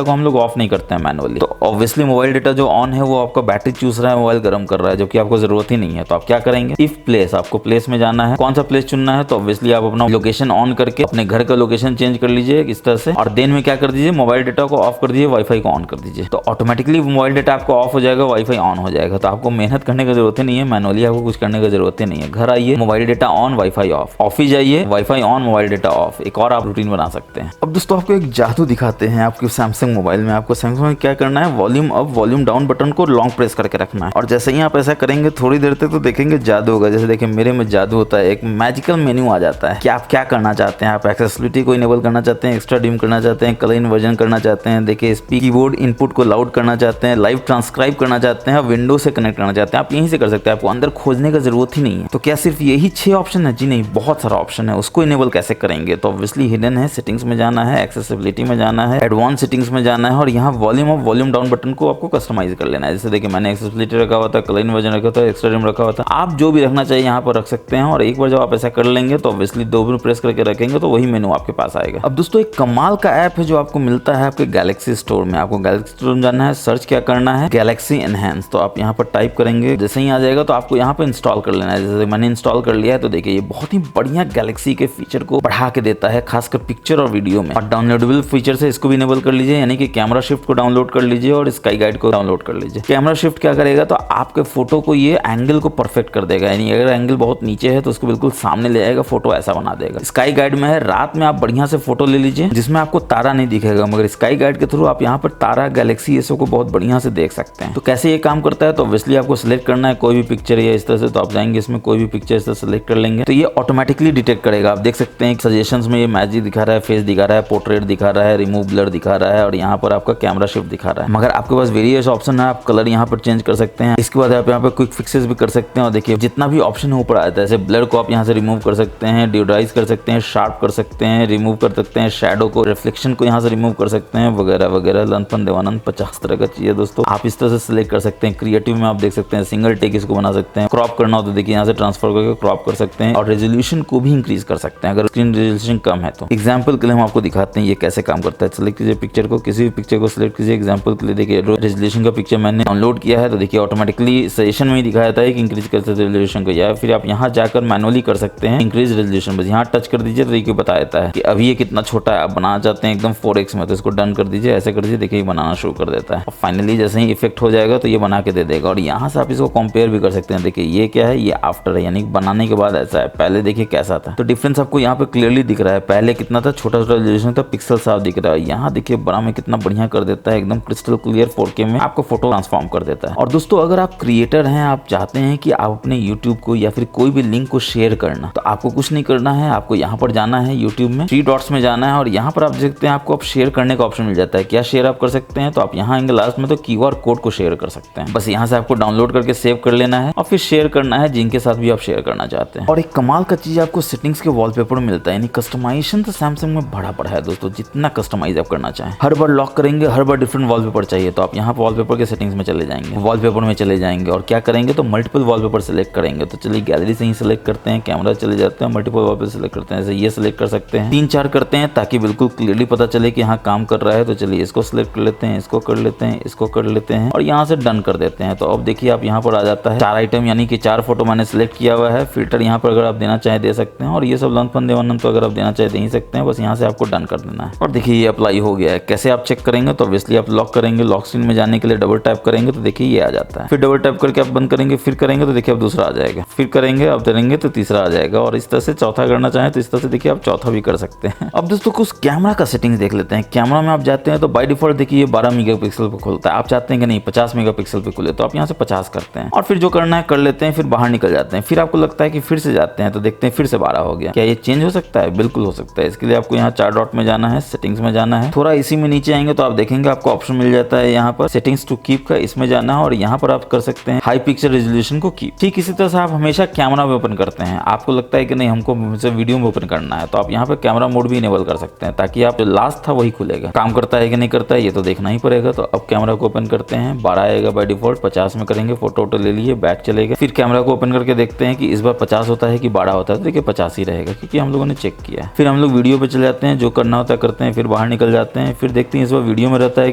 को हम लोग ऑफ नहीं करते हैं मैनुअली। तो ऑब्वियसली मोबाइल डेटा जो ऑन है वो आपका बैटरी चूस रहा है, मोबाइल गर्म कर रहा है, जो कि आपको जरूरत ही नहीं है। तो आप क्या करेंगे, इफ प्लेस, आपको प्लेस में जाना है। कौन सा प्लेस चुनना है, तो ऑब्वियसली आप अपना लोकेशन ऑन करके अपने घर का लोकेशन चेंज कर लीजिए इस तरह से, और देन में क्या कर दीजिए, मोबाइल डेटा को ऑफ कर दीजिए, वाईफाई को ऑन कर दीजिए, तो ऑटोमेटिकली मोबाइल डेटा आपको ऑफ हो जाएगा, वाईफाई ऑन हो जाएगा। तो आपको मेहनत करने की जरूरत ही नहीं है, मैनुअली आपको कुछ करने की जरूरत ही नहीं है। घर आइए, mobile data on, wifi off, office जाइए, wifi on, mobile data off. एक और आप रूटीन बना सकते हैं। अब दोस्तों आपको एक जादू दिखाते हैं आपके सैमसंग मोबाइल में। आपको सैमसंग में क्या करना है, volume up volume down button को लॉन्ग प्रेस करके रखना है और जैसे ही आप ऐसा करेंगे थोड़ी देर तक तो देखेंगे जादू होगा। जैसे देखिए मेरे में जादू होता है, एक मैजिकल मेन्यू आ जाता है कि आप क्या करना चाहते हैं। आप एक्सेसिबिलिटी को इनेबल करना चाहते हैं, एक्स्ट्रा डिम करना चाहते हैं, कलर इन्वर्जन करना चाहते हैं, देखिए स्पीक कीबोर्ड इनपुट को लाउड करना चाहते हैं, लाइव ट्रांसक्राइब करना चाहते हैं, विंडो से कनेक्ट करना चाहते हैं, आप यहीं से कर सकते हैं। आपको अंदर खोजने का जरूरत ही नहीं है। तो क्या सिर्फ यही 6 ऑप्शन है? जी नहीं, बहुत सारा ऑप्शन है। उसको इनेबल कैसे करेंगे, तो ऑब्वियसली हिडन है, सेटिंग्स में जाना है, एक्सेसिबिलिटी में जाना है, एडवांस सेटिंग्स में जाना है और यहाँ volume up volume down button को आपको कस्टमाइज कर लेना है। जैसे देखिए मैंने एक्सेसिबिलिटी रखा हुआ था, कलर इन्वर्जन रखा था, एक्स्ट्रा डिम रखा हुआ था, आप जो भी रखना चाहिए यहाँ पर रख सकते हैं। और एक बार जब आप ऐसा कर लेंगे तो ऑब्वियसली 2 बार प्रेस करके रखेंगे तो वही मेनू आपके पास आएगा। अब दोस्तों एक कमाल का ऐप है जो आपको मिलता है आपके गैलेक्सी स्टोर में। आपको गैलेक्सी स्टोर में जाना है, सर्च क्या करना है, गैलेक्सी एनहांस, तो आप यहाँ पर टाइप करेंगे, जैसे ही आ जाएगा तो आपको यहाँ पर इंस्टॉल कर लेना है। जैसे मैंने इंस्टॉल कर लिया है तो देखिए ये बहुत ही बढ़िया गैलेक्सी के फीचर को बढ़ा के देता है, खासकर पिक्चर और वीडियो में। और डाउनलोडेबल फीचर से इसको भी इनेबल कर लीजिए, यानी कि कैमरा शिफ्ट को डाउनलोड कर लीजिए और स्काई गाइड को डाउनलोड कर लीजिए। कैमरा शिफ्ट क्या करेगा, तो आपके फोटो को ये एंगल को परफेक्ट कर देगा, यानी अगर एंगल बहुत नीचे है तो उसको बिल्कुल सामने ले जाएगा, फोटो ऐसा बना देगा। स्काई गाइड में है, रात में आप बढ़िया से फोटो ले लीजिए जिसमें आपको तारा नहीं दिखेगा, मगर स्काई गाइड के थ्रू आप यहाँ पर तारा, गैलेक्सी ये सब को बहुत बढ़िया से देख सकते हैं। तो कैसे ये काम करता है, तो ऑब्वियसली आपको सिलेक्ट करना है कोई भी पिक्चर या इस तरह से, तो आप जाएंगे इसमें कोई भी पिक्चर इस तरह सिलेक्ट कर लेंगे तो ये ऑटोमेटिकली डिटेक्ट करेगा। आप देख सकते हैं सजेशंस में ये मैजिक दिखा रहा है, फेस दिखा रहा है, पोर्ट्रेट दिखा रहा है, रिमूव ब्लर दिखा रहा है और यहाँ पर आपका कैमरा शिफ्ट दिखा रहा है। मगर आपके पास वेरियस ऑप्शन है, आप कलर यहाँ पर चेंज कर सकते हैं। इसके बाद आप यहाँ पे क्विक फिक्सेस भी कर सकते हैं और देखिए जितना भी ऑप्शन है ऊपर आता है, जैसे ब्लर को आप यहाँ से रिमूव कर सकते हैं, डियोड्राइज कर सकते हैं, शार्प कर सकते हैं, रिमूव कर सकते हैं, शैडो को, रिफ्लेक्शन को यहाँ से रिमूव कर सकते हैं, वगैरह वगैरह। लंपन देवानंद 50 तरह का चीज है दोस्तों, आप इस तरह से सिलेक्ट कर सकते हैं। क्रिएटिव में आप देख सकते हैं सिंगल टेक इसको बना सकते हैं, क्रॉप करना हो तो देखिए यहाँ से ट्रांसफर करके क्रॉप कर सकते हैं और रेजोल्यूशन को भी इंक्रीज कर सकते हैं अगर स्क्रीन रेजोल्यूशन कम है तो। एग्जाम्पल के लिए हम आपको दिखाते हैं ये कैसे काम करता है। सिलेक्ट कीजिए पिक्चर को, किसी भी पिक्चर को सिलेक्ट कीजिए। एग्जाम्पल के लिए देखिए रेजोल्यूशन का पिक्चर मैंने डाउनलोड किया है तो देखिए ऑटोमेटिकली सजेशन में ही दिखाया था कि इंक्रीज कर सकते रेजोल्यूशन को, या फिर आप यहाँ जाकर मैनुअली कर सकते हैं इंक्रीज रेजोल्यूशन। बस यहाँ टच कर दीजिए तो देखिए बता देता है कि अभी ये कितना छोटा है, आप बनाना चाहते हैं एकदम 4x में तो इसको डन कर दीजिए, ऐसे कर दीजिए, देखिए बनाना शुरू कर देता है। और फाइनली जैसे ही इफेक्ट हो जाएगा तो ये बना के दे देगा और यहाँ से आप इसको कंपेयर भी कर सकते हैं। देखिए ये क्या है, ये आफ्टर है, यानी बनाने के बाद ऐसा है, पहले देखिए कैसा था। तो डिफरेंस आपको यहाँ पे क्लियरली दिख रहा है, पहले कितना था, छोटा छोटा रेजोल्यूशन था, पिक्सल साफ दिख रहा है। यहाँ देखिए बड़ा में कितना बढ़िया कर देता है, एकदम क्रिस्टल क्लियर 4K में आपको फोटो ट्रांसफॉर्म कर देता है। और दोस्तों अगर आप क्रिएटर हैं, आप चाहते हैं कि आप अपने यूट्यूब को या फिर कोई भी लिंक को शेयर करना, तो आपको कुछ नहीं करना है, आपको यहाँ पर जाना है, यूट्यूब में 3 डॉट्स में जाना है और यहाँ पर आप देख सकते हैं आपको अब शेयर करने का ऑप्शन मिल जाता है। क्या शेयर आप कर सकते हैं, तो आप यहाँ आएंगे लास्ट में तो QR कोड को शेयर कर सकते हैं। बस यहाँ से आपको डाउनलोड करके सेव कर लेना है और फिर शेयर करना है जिनके साथ भी आप शेयर करना चाहते हैं। और एक कमाल का चीज आपको सेटिंग्स के वॉलपेपर में मिलता है, यानी कस्टमाइजेशन तो सैमसंग में बड़ा पड़ा है दोस्तों, जितना कस्टमाइज आप करना चाहें। हर बार लॉक करेंगे, हर बार डिफरेंट वॉलपेपर चाहिए तो आप यहाँ पर वॉलपेपर के सेटिंग्स में चले जाएंगे, वॉलपेपर में चले जाएंगे और क्या करेंगे तो मल्टीपल वॉलपेपर सेलेक्ट करेंगे। तो चलिए गैलरी से ही सेलेक्ट करते हैं, कैमरा चले जाते हैं, मल्टीपल वॉलपेपर सेलेक्ट करते हैं। जैसे ये सेलेक्ट कर सकते हैं, 3-4 करते हैं ताकि बिल्कुल क्लियरली पता चले कि हाँ काम कर रहा है। तो चलिए इसको सिलेक्ट कर लेते हैं, इसको कर लेते हैं, इसको कर लेते हैं और यहाँ से डन कर देते हैं। तो अब देखिए आप यहाँ पर आ जाता है 4 आइटम, यानी कि 4 फोटो मैंने सिलेक्ट किया हुआ है। फिल्टर यहाँ पर अगर आप देना चाहें दे सकते हैं और ये सब लंपन देवानंद तो अगर आप देना चाहें दे ही सकते हैं। बस यहाँ से आपको डन कर देना है और देखिए ये अप्लाई हो गया है। कैसे आप चेक करेंगे तो ऑब्वियसली आप लॉक करेंगे, लॉक स्क्रीन में जाने के लिए डबल टैप करेंगे तो देखिए ये आ जाता है। फिर डबल टैप करके आप बंद करेंगे, फिर करेंगे तो देखिए अब दूसरा आ जाएगा, फिर करेंगे अब करेंगे तो तीसरा आ जाएगा और इस तरह से चौथा करना चाहें तो इस तरह से देखिए आप चौथा भी कर सकते हैं। अब दोस्तों कुछ कैमरा का सेटिंग्स देख लेते हैं। कैमरा में आप जाते हैं तो बाय डिफॉल्ट देखिए ये 12 मेगापिक्सल पे खुलता है। आप चाहते हैं कि नहीं 50 मेगापिक्सल पे खुले तो आप यहाँ से 50 करते हैं और फिर जो करना है कर लेते हैं, फिर बाहर निकल जाते हैं। फिर आपको लगता है कि फिर से जाते हैं तो देखते हैं फिर से 12 हो गया। क्या ये चेंज हो सकता है? बिल्कुल हो सकता है। इसके लिए आपको यहाँ 4 डॉट में जाना है, सेटिंग्स में जाना है, थोड़ा इसी में नीचे आएंगे तो आप देखेंगे आपको ऑप्शन मिल जाता है यहाँ पर सेटिंग्स टू कीप का, इसमें जाना है और यहाँ पर आप कर सकते हैं हाई पिक्सल रेजोल्यूशन को कीप। ठीक इसी तरह से आप हमेशा कैमरा में ओपन करते हैं, आपको लगता है कि नहीं हमको वीडियो में ओपन करना है तो आप यहाँ पे कैमरा मोड भी इनेबल कर सकते हैं ताकि आप जो लास्ट था वही खुलेगा। काम करता है कि नहीं करता है ये तो देखना ही पड़ेगा। तो अब कैमरा को ओपन करते हैं, 12 आएगा बाय डिफॉल्ट, 50 में करेंगे, फोटो वोटो ले लिए, बैक चलेगा। फिर कैमरा को ओपन करके देखते हैं कि इस बार 50 होता है कि 12 होता है। तो देखिए 50 ही रहेगा क्योंकि हम लोगों ने चेक किया है। फिर हम लोग वीडियो पे चले जाते हैं, जो करना होता है करते हैं, फिर बाहर निकल जाते हैं, फिर देखते हैं इस बार वीडियो में रहता है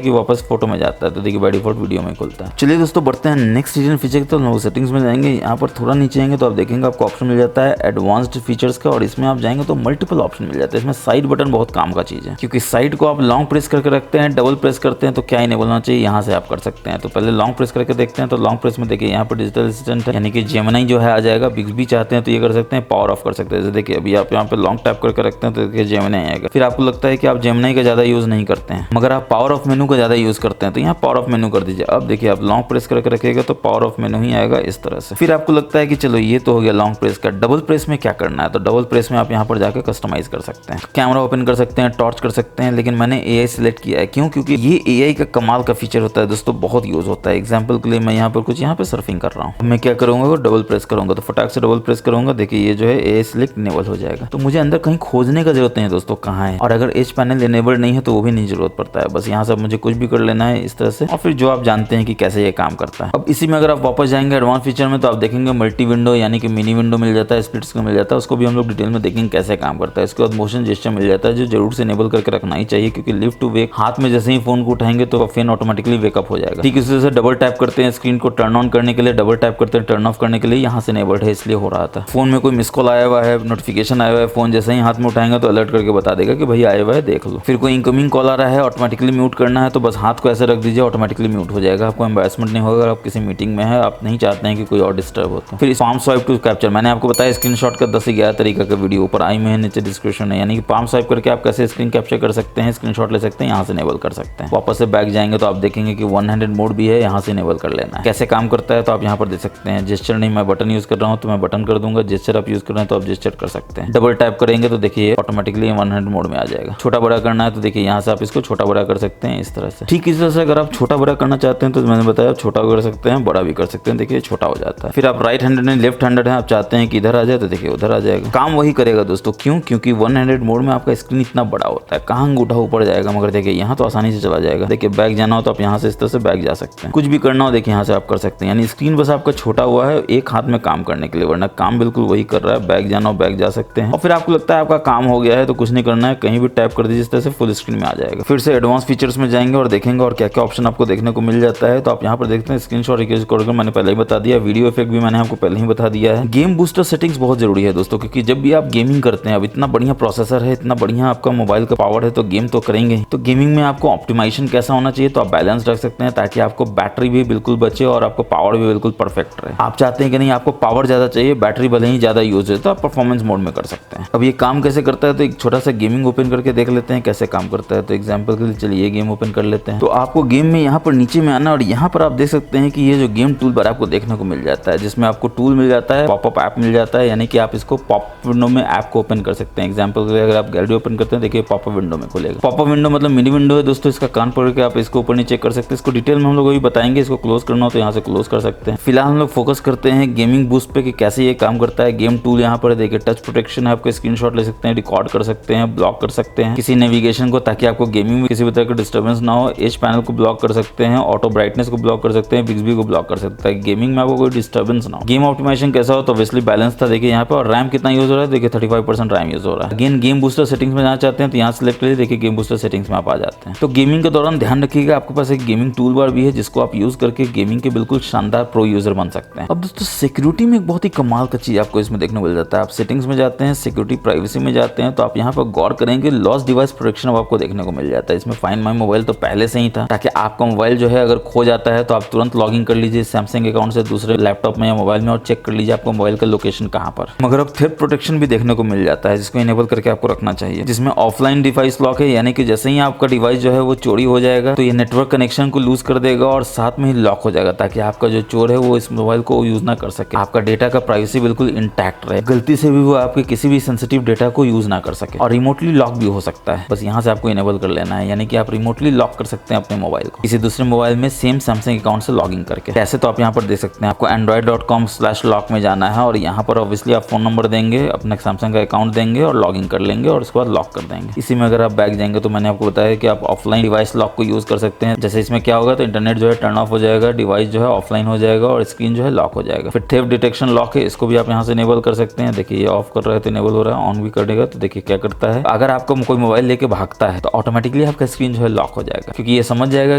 कि वापस फोटो में जाता है। तो देखिए बाय डिफॉल्ट वीडियो में खुलता है। चलिए दोस्तों बढ़ते हैं नेक्स्ट हिडन फीचर। तो लोग सेटिंग्स में जाएंगे, यहाँ पर थोड़ा नीचे आएंगे तो आप देखेंगे आपको ऑप्शन मिल जाता है एडवांस्ड फीचर्स का और इसमें आप जाएंगे तो मल्टीपल ऑप्शन मिल जाता है। इसमें साइड बटन बहुत काम का चीज है क्योंकि साइड को आप लॉन्ग प्रेस करके रखते हैं, डबल प्रेस करते हैं तो क्या इनेबल होना चाहिए यहाँ से आप कर सकते हैं। तो पहले लॉन्ग प्रेस करके देखते हैं। तो लॉन्ग प्रेस में देखिए यहाँ पर डिजिटल असिस्टेंट है यानी कि जेमिनी जो है आ जाएगा। बिग्बी चाहते हैं तो ये कर सकते हैं, पावर ऑफ कर सकते हैं। जैसे देखिए अभी आप यहाँ पे लॉन्ग टैप करके रखते हैं तो देखिए जेमिनी आएगा। फिर आपको लगता है कि आप जेमिनी का ज्यादा यूज नहीं करते हैं मगर आप पावर ऑफ मेनू का ज्यादा यूज करते हैं तो यहाँ पावर ऑफ मेनू कर दीजिए। अब देखिए आप लॉन्ग प्रेस करके रखिएगा तो पावर ऑफ मेनू ही आएगा इस तरह से। फिर आपको लगता है कि चलो ये तो हो गया लॉन्ग प्रेस का, डबल प्रेस में क्या करना है तो डबल प्रेस में आप यहाँ पर जाकर कस्टमाइज कर सकते हैं, कैमरा ओपन कर सकते हैं, टॉर्च कर सकते हैं। लेकिन मैंने एआई सिलेक्ट किया है, क्यों? क्योंकि ये एआई का कमाल का फीचर होता है दोस्तों, बहुत यूज होता है। एग्जाम्पल के लिए मैं यहाँ पर कुछ यहाँ पे सर्फिंग कर रहा हूँ, मैं क्या करूंगा डबल प्रेस करूंगा तो फटाक से डबल प्रेस करूंगा, देखिए ये जो है एआई सिलेक्ट इनेबल हो जाएगा। तो मुझे अंदर कहीं खोजने का जरूरत नहीं है दोस्तों कहाँ है। और अगर एज पैनल इनेबल नहीं है तो वो भी नहीं जरूरत पड़ता है, बस यहाँ से मुझे कुछ भी कर लेना है इस तरह से और फिर जो आप जानते हैं कि कैसे ये काम करता है। अब इसी में अगर आप वापस जाएंगे एडवांस फीचर में तो आप देखेंगे मल्टी विंडो यानी कि मिनी विंडो मिल जाता है, स्प्लिट स्क्रीन मिल जाता है, उसको भी हम लोग डिटेल में देखेंगे कैसे काम करता है। इसके बाद मोशन जेस्चर मिल जाता है जो जरूर से इनेबल करके रखना ही चाहिए क्योंकि लिफ्ट टू वेक, हाथ में जैसे ही फोन को उठाएंगे तो फैन ऑटोमेटिकली वेकअप हो जाएगा। ठीक इसी तरह से डबल टैप करते हैं स्क्रीन को टर्न ऑन करने के लिए, डबल टैप करते हैं टर्न ऑफ करने के लिए, यहाँ से इनेबल्ड है इसलिए हो रहा था। फोन में कोई मिस कॉल आया हुआ है, नोटिफिकेशन आया हुआ है, फोन जैसे ही हाथ में उठाएंगे तो अलर्ट करके बता देगा कि भाई आया हुआ है देख लो। फिर कोई इनकमिंग कॉल आ रहा है ऑटोमेटिकली म्यूट करना है तो बस हाथ को ऐसे रख दीजिए, ऑटोमेटिकली म्यूट हो जाएगा, आपको एम्बैरेसमेंट नहीं होगा। अगर आप किसी मीटिंग में है, आप नहीं चाहते हैं कि कोई और डिस्टर्ब हो तो। फिर पाम स्वाइप टू कैप्चर, मैंने आपको बताया स्क्रीनशॉट का 10 से 11 तरीका का वीडियो ऊपर आई में है, नीचे डिस्क्रिप्शन है, यानी कि पाम स्वाइप करके आप कैसे स्क्रीन कैप्चर कर सकते हैं, स्क्रीनशॉट ले सकते हैं, यहाँ से इनेबल कर सकते हैं। वापस से बैक जाएंगे तो आप देखेंगे कि 1 हैंडेड मोड भी है, यहाँ से इनेबल कर लेना है। कैसे काम करता है तो आप यहाँ पर देख सकते हैं। जेस्चर नहीं, मैं बटन यूज कर रहा हूँ तो मैं बटन कर दूंगा, जेस्चर आप यूज कर रहे हैं तो आप जेस्चर कर सकते हैं। डबल टैप करेंगे तो देखिए ऑटोमेटिकली 1 हैंड मोड में आ जाएगा। छोटा बड़ा करना है तो देखिए यहाँ से आप इसको छोटा बड़ा कर सकते हैं इस तरह से। ठीक इस तरह से अगर आप छोटा बड़ा करना चाहते हैं तो मैंने बताया छोटा कर सकते हैं, बड़ा भी कर सकते हैं, देखिए छोटा हो जाता है। फिर आप राइट हैंडेड नहीं लेफ्ट हैंडेड है, आप चाहते हैं कि इधर आ जाए तो देखिए उधर आ जाएगा, काम वही करेगा दोस्तों। क्यों? क्योंकि 1 हैंडेड मोड में आपका स्क्रीन इतना बड़ा होता है, कहाँ अंगूठा ऊपर जाएगा, मगर देखिए यहाँ तो आसानी से चला जाएगा। देखिए बैक जाना हो तो आप यहाँ से इस तरह से बैक जा सकते हैं, कुछ भी करना हो देखिए यहाँ से आप कर सकते हैं। यानी स्क्रीन बस आपका छोटा हुआ है एक हाथ में काम करने के लिए, वरना काम बिल्कुल वही कर रहा है। बैक जाना हो बैक जा सकते हैं और फिर आपको लगता है आपका काम हो गया है तो कुछ नहीं करना है, कहीं भी टैप कर दीजिए इस तरह से फुल स्क्रीन में आ जाएगा। फिर से एडवांस फीचर्स में जाएंगे और देखेंगे और क्या क्या ऑप्शन आपको देखने को मिल जाता है। तो आप यहाँ पर देखते हैं स्क्रीनशॉट रिकॉर्ड मैंने पहले ही बता दिया, वीडियो इफेक्ट भी मैंने आपको पहले ही बता दिया है। गेम बूस्टर सेटिंग्स बहुत जरूरी है दोस्तों क्योंकि जब भी आप गेमिंग करते हैं, अब इतना बढ़िया प्रोसेसर है, इतना बढ़िया आपका मोबाइल का पावर है तो गेम तो करेंगे। तो गेमिंग में आपको ऑप्टिमाइजेशन कैसा होना चाहिए तो आप बैलेंस रख सकते हैं ताकि आपको बैटरी भी बिल्कुल बचे और आपको पावर भी बिल्कुल परफेक्ट रहे। आप चाहते हैं कि नहीं आपको पावर ज्यादा चाहिए, बैटरी भले ही ज्यादा यूज है तो आप परफॉर्मेंस मोड में कर सकते हैं। अब ये काम कैसे करता है तो एक छोटा सा गेमिंग ओपन करके देख लेते हैं कैसे काम करता है। तो एग्जांपल के लिए चलिए ये गेम ओपन कर लेते हैं। तो आपको गेम में यहाँ पर नीचे में आना और यहाँ पर आप देख सकते हैं कि ये जो गेम टूल बार आपको देखने को मिल जाता है, जिसमें आपको टूल मिल जाता है, पॉपअप ऐप मिल जाता है, यानी कि आप इसको पॉपअप विंडो में ऐप को ओपन कर सकते हैं। एग्जांपल के लिए अगर आप गैलरी ओपन करते हैं देखिए पॉपअप विंडो में खुलेगा। पॉपअप विंडो मतलब मिनी विंडो है दोस्तों, इसका कान पकड़ के आप इसको ऊपर नीचे कर सकते हैं। इसको डिटेल में हम लोग अभी बताएंगे, इसको क्लोज करना हो तो यहाँ से क्लोज कर सकते हैं। फिलहाल हम लोग फोकस करते हैं गेमिंग बूस्ट पे कि कैसे ये काम करता है। गेम टूल यहाँ पर देखिए टच प्रोटेक्शन है, आपको स्क्रीनशॉट ले सकते हैं, रिकॉर्ड कर सकते हैं, ब्लॉक ब्लॉक कर सकते हैं किसी नेविगेशन को, ताकि आपको गेमिंग में किसी भी तरह का डिस्टर्बेंस ना हो। एज पैनल को ब्लॉक कर सकते हैं, ऑटो ब्राइटनेस को ब्लॉक कर सकते हैं, बिक्सबी को ब्लॉक कर सकते हैं, गेमिंग में आपको कोई डिस्टर्बेंस ना हो। गेम ऑप्टिमाइजेशन कैसा हो तो ऑब्वियसली बैलेंस था देखिए यहाँ पे, और रैम कितना यूज हो रहा है देखिए 35% रैम यूज हो रहा है। अगेन गेम बूस्टर सेटिंग्स में जाना चाहते हैं तो यहाँ सिलेक्ट करिए, देखिए गेम बूस्टर सेटिंग्स में आप आ जाते हैं। तो गेमिंग के दौरान ध्यान रखिएगा आपके पास एक गेमिंग टूल बार भी है जिसको आप यूज करके गेमिंग के बिल्कुल शानदार प्रो यूजर बन सकते हैं। अब दोस्तों सिक्योरिटी में एक बहुत ही कमाल का चीज आपको इसमें देखने को मिल जाता है। आप सेटिंग्स में जाते हैं, सिक्योरिटी प्राइवेसी में जाते हैं, तो आप यहाँ पर गौर करेंगे लॉस्ट डिवाइस प्रोटेक्शन अब आपको देखने को मिल जाता है। इसमें फाइंड माई मोबाइल तो पहले से ही था, ताकि आपका मोबाइल जो है अगर खो जाता है तो आप तुरंत लॉगिन कर लीजिए सैमसंग अकाउंट से दूसरे लैपटॉप में या मोबाइल में और चेक कर लीजिए आपको मोबाइल का लोकेशन कहाँ पर। मगर अब थेफ्ट प्रोटेक्शन भी देखने को मिल जाता है जिसको इनेबल करके आपको रखना चाहिए, जिसमें ऑफलाइन डिवाइस लॉक है, यानी कि जैसे ही आपका डिवाइस जो है वो चोरी हो जाएगा तो ये नेटवर्क कनेक्शन को लूज कर देगा और साथ में ही लॉक हो जाएगा, ताकि आपका जो चोर है वो इस मोबाइल को यूज ना कर सके, आपका डेटा का प्राइवेसी बिल्कुल इंटैक्ट रहे, गलती से भी वो आपके किसी भी सेंसिटिव डेटा को यूज ना कर सके। और रिमोटली लॉक भी हो सकता है, बस यहाँ से आपको इनेबल कर लेना है, यानी कि आप रिमोटली लॉक कर सकते हैं अपने मोबाइल को किसी दूसरे मोबाइल में सेम सैमसंग अकाउंट से लॉगिन करके। कैसे तो आप यहाँ पर देख सकते हैं, आपको android.com/lock में जाना है और यहाँ पर ऑब्वियसली आप फोन नंबर देंगे, अपने सैमसंग का अकाउंट देंगे और लॉगिन कर लेंगे और उसके बाद लॉक कर देंगे। इसी में अगर आप बैक जाएंगे तो मैंने आपको बताया कि आप ऑफलाइन डिवाइस लॉक को यूज कर सकते हैं। जैसे इसमें क्या होगा तो इंटरनेट जो है टर्न ऑफ हो जाएगा, डिवाइस जो है ऑफलाइन हो जाएगा और स्क्रीन जो है लॉक हो जाएगा। फिर थेफ्ट डिटेक्शन लॉक है, इसको भी आप यहाँ से इनेबल कर सकते हैं। देखिए ये ऑफ कर रहा है तो इनेबल हो रहा है, ऑन भी करेगा तो देखिए क्या करता है। अगर आपका कोई मोबाइल लेके भागता है तो ऑटोमेटिकली आपका स्क्रीन जो है लॉक हो जाएगा, क्योंकि ये समझ जाएगा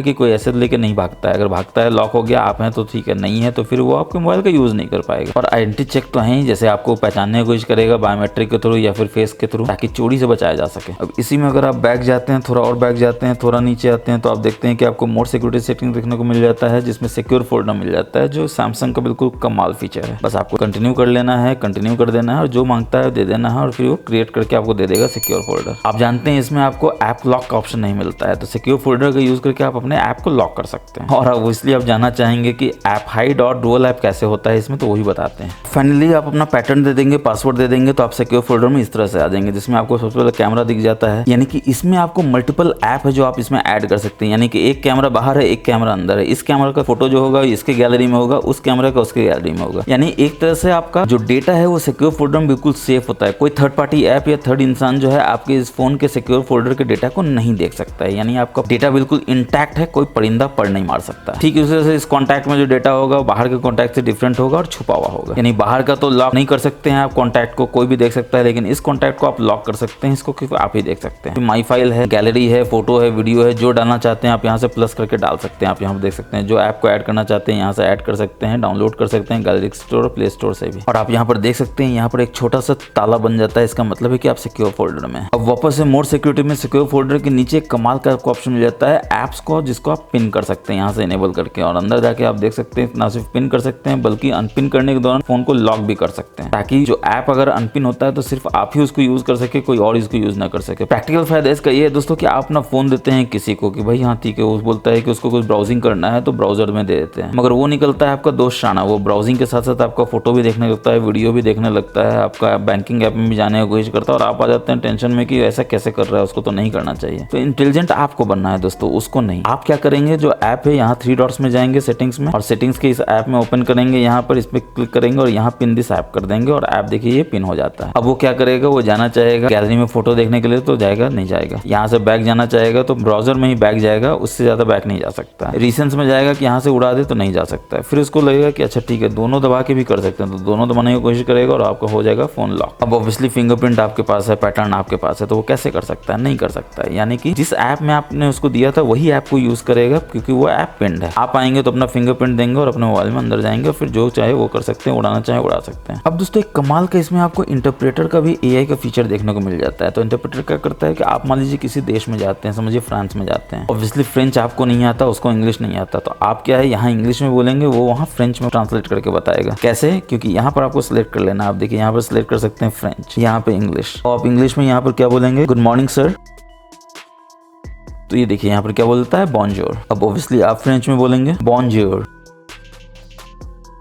कि कोई ऐसे लेके नहीं भागता है। अगर भागता है लॉक हो गया, आप हैं तो ठीक है, नहीं है तो फिर वो आपके मोबाइल का यूज नहीं कर पाएगा। और आइडेंटिटी चेक तो है ही, जैसे आपको पहचानने की कोशिश करेगा बायोमेट्रिक के थ्रू या फिर फेस के थ्रू, ताकि चोरी से बचाया जा सके। अब इसी में अगर आप बैक जाते हैं, थोड़ा और बैक जाते हैं, थोड़ा नीचे आते हैं, तो आप देखते हैं कि आपको मोर सिक्योरिटी सेटिंग देखने को मिल जाता है जिसमें सिक्योर फोल्डर मिल जाता है, जो सैमसंग का बिल्कुल कमाल फीचर है। बस आपको कंटिन्यू कर लेना है, कंटिन्यू कर देना है और जो मांगता है दे देना है और फिर वो क्रिएट करके आपको दे देगा सिक्योर फोल्डर। आप जानते हैं इसमें आपको ऐप लॉक का ऑप्शन नहीं मिलता है, तो सिक्योर फोल्डर का यूज करके आप अपने ऐप को लॉक कर सकते हैं। और अब इसलिए आप जानना चाहेंगे कि ऐप हाइड और डुअल ऐप कैसे होता है इसमें, तो वही बताते हैं। फाइनली आप अपना पैटर्न दे देंगे, पासवर्ड दे देंगे, तो आप सिक्योर फोल्डर में इस तरह से आ जाएंगे, जिसमें आपको सबसे पहले कैमरा दिख जाता है, यानी कि इसमें आपको मल्टीपल ऐप है जो आप इसमें ऐड कर सकते हैं, यानी कि एक कैमरा बाहर है, एक कैमरा अंदर है। इस कैमरा का फोटो जो होगा इसके गैलरी में होगा, उस कैमरा का उसके गैलरी में होगा, यानी एक तरह से आपका जो डेटा है वो सिक्योर फोल्डर में बिल्कुल सेफ होता है। कोई थर्ड पार्टी ऐप या थर्ड इंसान जो है आपके इस फोन के सिक्योर फोल्डर के डेटा को नहीं देख सकता है, यानी आपका डेटा बिल्कुल इंटैक्ट है, कोई परिंदा पढ़ नहीं मार सकता। ठीक उसी तरह से इस कॉन्टैक्ट में जो डेटा होगा बाहर के कॉन्टैक्ट से डिफरेंट होगा और छुपा हुआ होगा, यानी बाहर का तो लॉक नहीं कर सकते हैं आप, कॉन्टैक्ट को कोई भी देख सकता है, लेकिन इस कॉन्टैक्ट को आप लॉक कर सकते हैं, इसको सिर्फ आप ही देख सकते हैं। माई फाइल है, गैलरी है, फोटो है, वीडियो है, जो डालना चाहते हैं आप यहाँ से प्लस करके डाल सकते हैं। आप यहाँ देख सकते हैं जो ऐप को ऐड करना चाहते हैं यहाँ से ऐड कर सकते हैं, डाउनलोड कर सकते हैं गैलरी स्टोर और प्ले स्टोर से भी। और आप यहाँ पर देख सकते हैं यहाँ पर एक छोटा सा ताला बन जाता है, इसका मतलब है कि आप सिक्योर फोल्डर में। अब वापस से मोर सिक्योरिटी में सिक्योर फोल्डर के नीचे कमाल का आपको ऑप्शन मिल जाता है ऐप्स को, जिसको आप पिन कर सकते हैं यहाँ से इनेबल करके, और अंदर जाके आप देख सकते हैं ना सिर्फ पिन कर सकते हैं बल्कि अनपिन करने के दौरान फोन को लॉक भी कर सकते हैं, ताकि जो ऐप अगर अनपिन होता है तो सिर्फ आप ही उसको यूज कर सके, कोई और इसको यूज ना कर सके। प्रैक्टिकल फायदा इसका ये है दोस्तों कि आप अपना फोन देते हैं किसी को कि भाई हाँ ठीक है, वो बोलता है कि उसको कुछ ब्राउजिंग करना है तो ब्राउजर में दे देते हैं, मगर वो निकलता है आपका दोस्त शाना, वो ब्राउजिंग के साथ साथ आपका फोटो भी देखने लगता है, वीडियो भी देखने लगता है, आपका बैंकिंग ऐप में भी जाने की कोशिश करता है, और आप आ जाते हैं टेंशन में कि ऐसा कैसे कर रहा है, उसको तो नहीं करना चाहिए। तो इंटेलिजेंट आपको बनना है दोस्तों, उसको नहीं। आप क्या करेंगे, जो ऐप है यहाँ 3 डॉट्स में जाएंगे सेटिंग्स में, और सेटिंग्स के इस ऐप में ओपन करेंगे, यहाँ पर इस पर क्लिक करेंगे और यहाँ पिन दिस ऐप कर देंगे और ऐप देखिए ये पिन हो जाता है। अब वो क्या करेगा, वो जाना चाहेगा गैलरी में फोटो देखने के लिए तो जाएगा नहीं जाएगा, यहाँ से बैक जाना चाहेगा तो ब्राउजर में ही बैक जाएगा, उससे ज्यादा बैक नहीं जा सकता। रिसेंट्स में जाएगा कि यहाँ से उड़ा दे तो नहीं जा सकता है, फिर उसको लगेगा कि अच्छा ठीक है दोनों दबा के भी कर सकते हैं, तो दोनों दबाने की कोशिश करेगा और आपका हो जाएगा फोन लॉक। अब ऑब्वियसली फिंगरप्रिंट आपके पास है, पैटर्न आपके पास है, तो वो कैसे कर सकता है, नहीं कर सकता है, यानी कि जिस ऐप में आपने उसको दिया था वही ऐप को यूज करेगा, क्योंकि वो ऐप पिंड है। आप आएंगे तो अपना फिंगरप्रिंट देंगे और अपने मोबाइल में अंदर जाएंगे और फिर जो चाहे वो कर सकते हैं, उड़ाना चाहे उड़ा सकते हैं। अब दोस्तों एक कमाल का इसमें आपको इंटरप्रेटर का भी एआई का फीचर देखने को मिल जाता है। तो इंटरप्रेटर क्या करता है कि आप मान लीजिए किसी देश में जाते हैं, समझिए फ्रांस में जाते हैं, ऑब्वियसली फ्रेंच आपको नहीं आता, उसको इंग्लिश नहीं आता, तो आप क्या है यहाँ इंग्लिश में बोलेंगे, वो वहाँ फ्रेंच में ट्रांसलेट करके बताएगा। कैसे, क्योंकि यहाँ पर आपको सिलेक्ट कर लेना, आप देखिए यहाँ पर सिलेक्ट कर सकते हैं फ्रेंच, यहाँ पे इंग्लिश, तो आप इंग्लिश में यहाँ पर क्या बोलेंगे, गुड मॉर्निंग सर, तो ये देखिए यहाँ पर क्या बोलता है, बॉन्जोर। अब ऑब्वियसली आप फ्रेंच में बोलेंगे बॉन्जोर,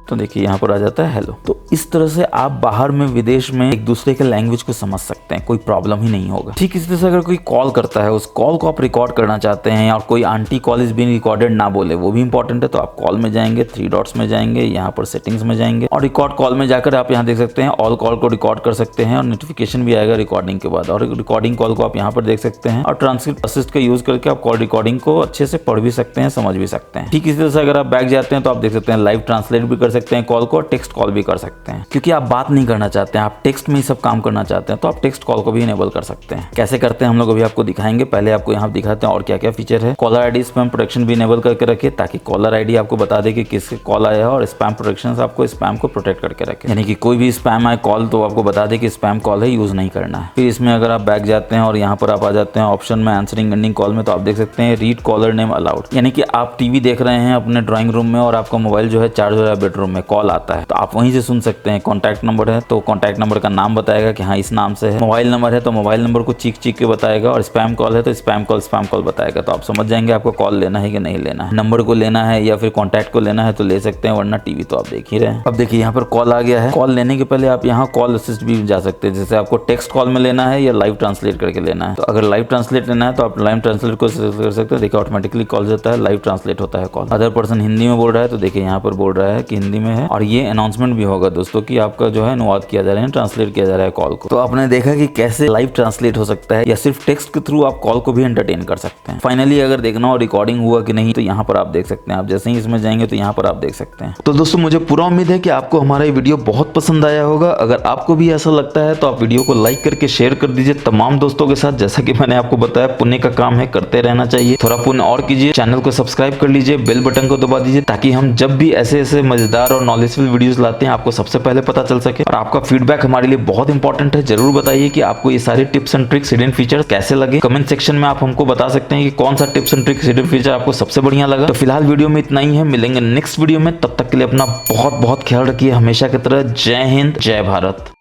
तो देखिए यहाँ पर आ जाता है हेलो। तो इस तरह से आप बाहर में विदेश में एक दूसरे के लैंग्वेज को समझ सकते हैं, कोई प्रॉब्लम ही नहीं होगा। ठीक इसी तरह से अगर कोई कॉल करता है, उस कॉल को आप रिकॉर्ड करना चाहते हैं और कोई aunty call is being recorded ना बोले, वो भी इंपॉर्टेंट है। तो आप कॉल में जाएंगे, 3 डॉट्स में जाएंगे, यहाँ पर सेटिंग्स में जाएंगे और रिकॉर्ड कॉल में जाकर आप यहाँ देख सकते हैं ऑल कॉल को रिकॉर्ड कर सकते हैं और नोटिफिकेशन भी आएगा रिकॉर्डिंग के बाद। और रिकॉर्डिंग कॉल को आप यहाँ पर देख सकते हैं और ट्रांसक्रिप्ट असिस्ट का यूज करके आप कॉल रिकॉर्डिंग को अच्छे से पढ़ भी सकते हैं, समझ भी सकते हैं। ठीक इसी तरह से अगर आप बैक जाते हैं तो आप देख सकते हैं लाइव ट्रांसलेट भी कर सकते हैं कॉल को, टेक्स्ट कॉल भी कर सकते हैं। क्योंकि आप बात नहीं करना चाहते हैं, आप टेक्स्ट में ही सब काम करना चाहते हैं, तो आप टेक्स्ट कॉल को भी इनेबल कर सकते हैं। कैसे करते हैं हम लोग अभी आपको दिखाएंगे। पहले आपको यहाँ दिखाते हैं और क्या क्या फीचर है। कॉलर आईडी स्पैम प्रोटेक्शन भी इनेबल करके रखे, ताकि कॉलर आईडी आपको बता दे कि किसके कॉल आया है, और स्पैम प्रोटेक्शन आपको स्पैम को प्रोटेक्ट करके रखे, यानी कि कोई भी स्पैम आए कॉल तो आपको बता दे कि स्पैम कॉल है, यूज नहीं करना है। फिर इसमें अगर आप बैक जाते हैं और यहाँ पर आप आ जाते हैं ऑप्शन में आंसरिंग एंडिंग कॉल में, तो आप देख सकते हैं रीड कॉलर नेम अलाउड, यानी कि आप टीवी देख रहे हैं अपने ड्राइंग रूम में और आपका मोबाइल जो है चार्ज हो रहा है बेडरूम में, कॉल आता है तो आप वहीं से सुन सकते हैं। कॉन्टैक्ट नंबर है तो कॉन्टैक्ट नंबर का नाम बताएगा कि हाँ इस नाम से है। मोबाइल नंबर है तो मोबाइल नंबर को चीख के बताएगा, और स्पैम कॉल है तो स्पैम कॉल बताएगा। तो आप समझ जाएंगे आपको कॉल लेना है कि नहीं लेना है, नंबर को लेना है या फिर कॉन्टैक्ट को लेना है तो ले सकते हैं, वरना टीवी तो आप देख ही रहे हैं। अब देखिए यहाँ पर कॉल आ गया है। कॉल लेने के पहले आप यहाँ कॉल असिस्ट भी जा सकते हैं, जैसे आपको टेक्स्ट कॉल में लेना है या लाइव ट्रांसलेट करके लेना है। तो अगर लाइव ट्रांसलेट लेना है तो आप लाइव ट्रांसलेट को कर सकते हैं। देखिए ऑटोमेटिकली कॉल जाता है, लाइव ट्रांसलेट होता है कॉल। अदर पर्सन हिंदी में बोल रहा है तो देखिए यहाँ पर बोल रहा है कि हिंदी में है, और ये अनाउंसमेंट भी होगा दोस्तों कि आपका जो है अनुवाद किया जा रहा है, ट्रांसलेट किया जा रहा है कॉल को। तो आपने देखा कि कैसे लाइव ट्रांसलेट हो सकता है, या सिर्फ टेक्स्ट के थ्रू आप कॉल को भी एंटरटेन कर सकते हैं। फाइनली अगर देखना हो रिकॉर्डिंग हुआ कि नहीं, तो यहाँ पर आप देख सकते हैं। आप जैसे ही इसमें जाएंगे तो यहाँ पर आप देख सकते हैं। तो दोस्तों मुझे पूरा उम्मीद है कि आपको हमारा ये वीडियो बहुत पसंद आया होगा। अगर आपको भी ऐसा लगता है तो आप वीडियो को लाइक करके शेयर कर दीजिए तमाम दोस्तों के साथ। जैसा कि मैंने आपको बताया, पुण्य का काम है, करते रहना चाहिए। थोड़ा पुण्य और कीजिए, चैनल को सब्सक्राइब कर लीजिए, बेल बटन को दबा दीजिए, ताकि हम जब भी ऐसे मजेदार और नॉलेजफुल वीडियोस लाते हैं आपको सबसे पहले पता चल सके। और आपका फीडबैक हमारे लिए बहुत इंपॉर्टेंट है। जरूर बताइए कि आपको ये सारे tips and tricks, hidden features कैसे लगे। कमेंट सेक्शन में आप हमको बता सकते हैं कि कौन सा tips and tricks, hidden feature आपको सबसे बढ़िया लगा। तो फिलहाल वीडियो में इतना ही है, मिलेंगे नेक्स्ट वीडियो में। तब तक के लिए अपना बहुत बहुत ख्याल रखिए, हमेशा की तरह। जय हिंद, जय भारत।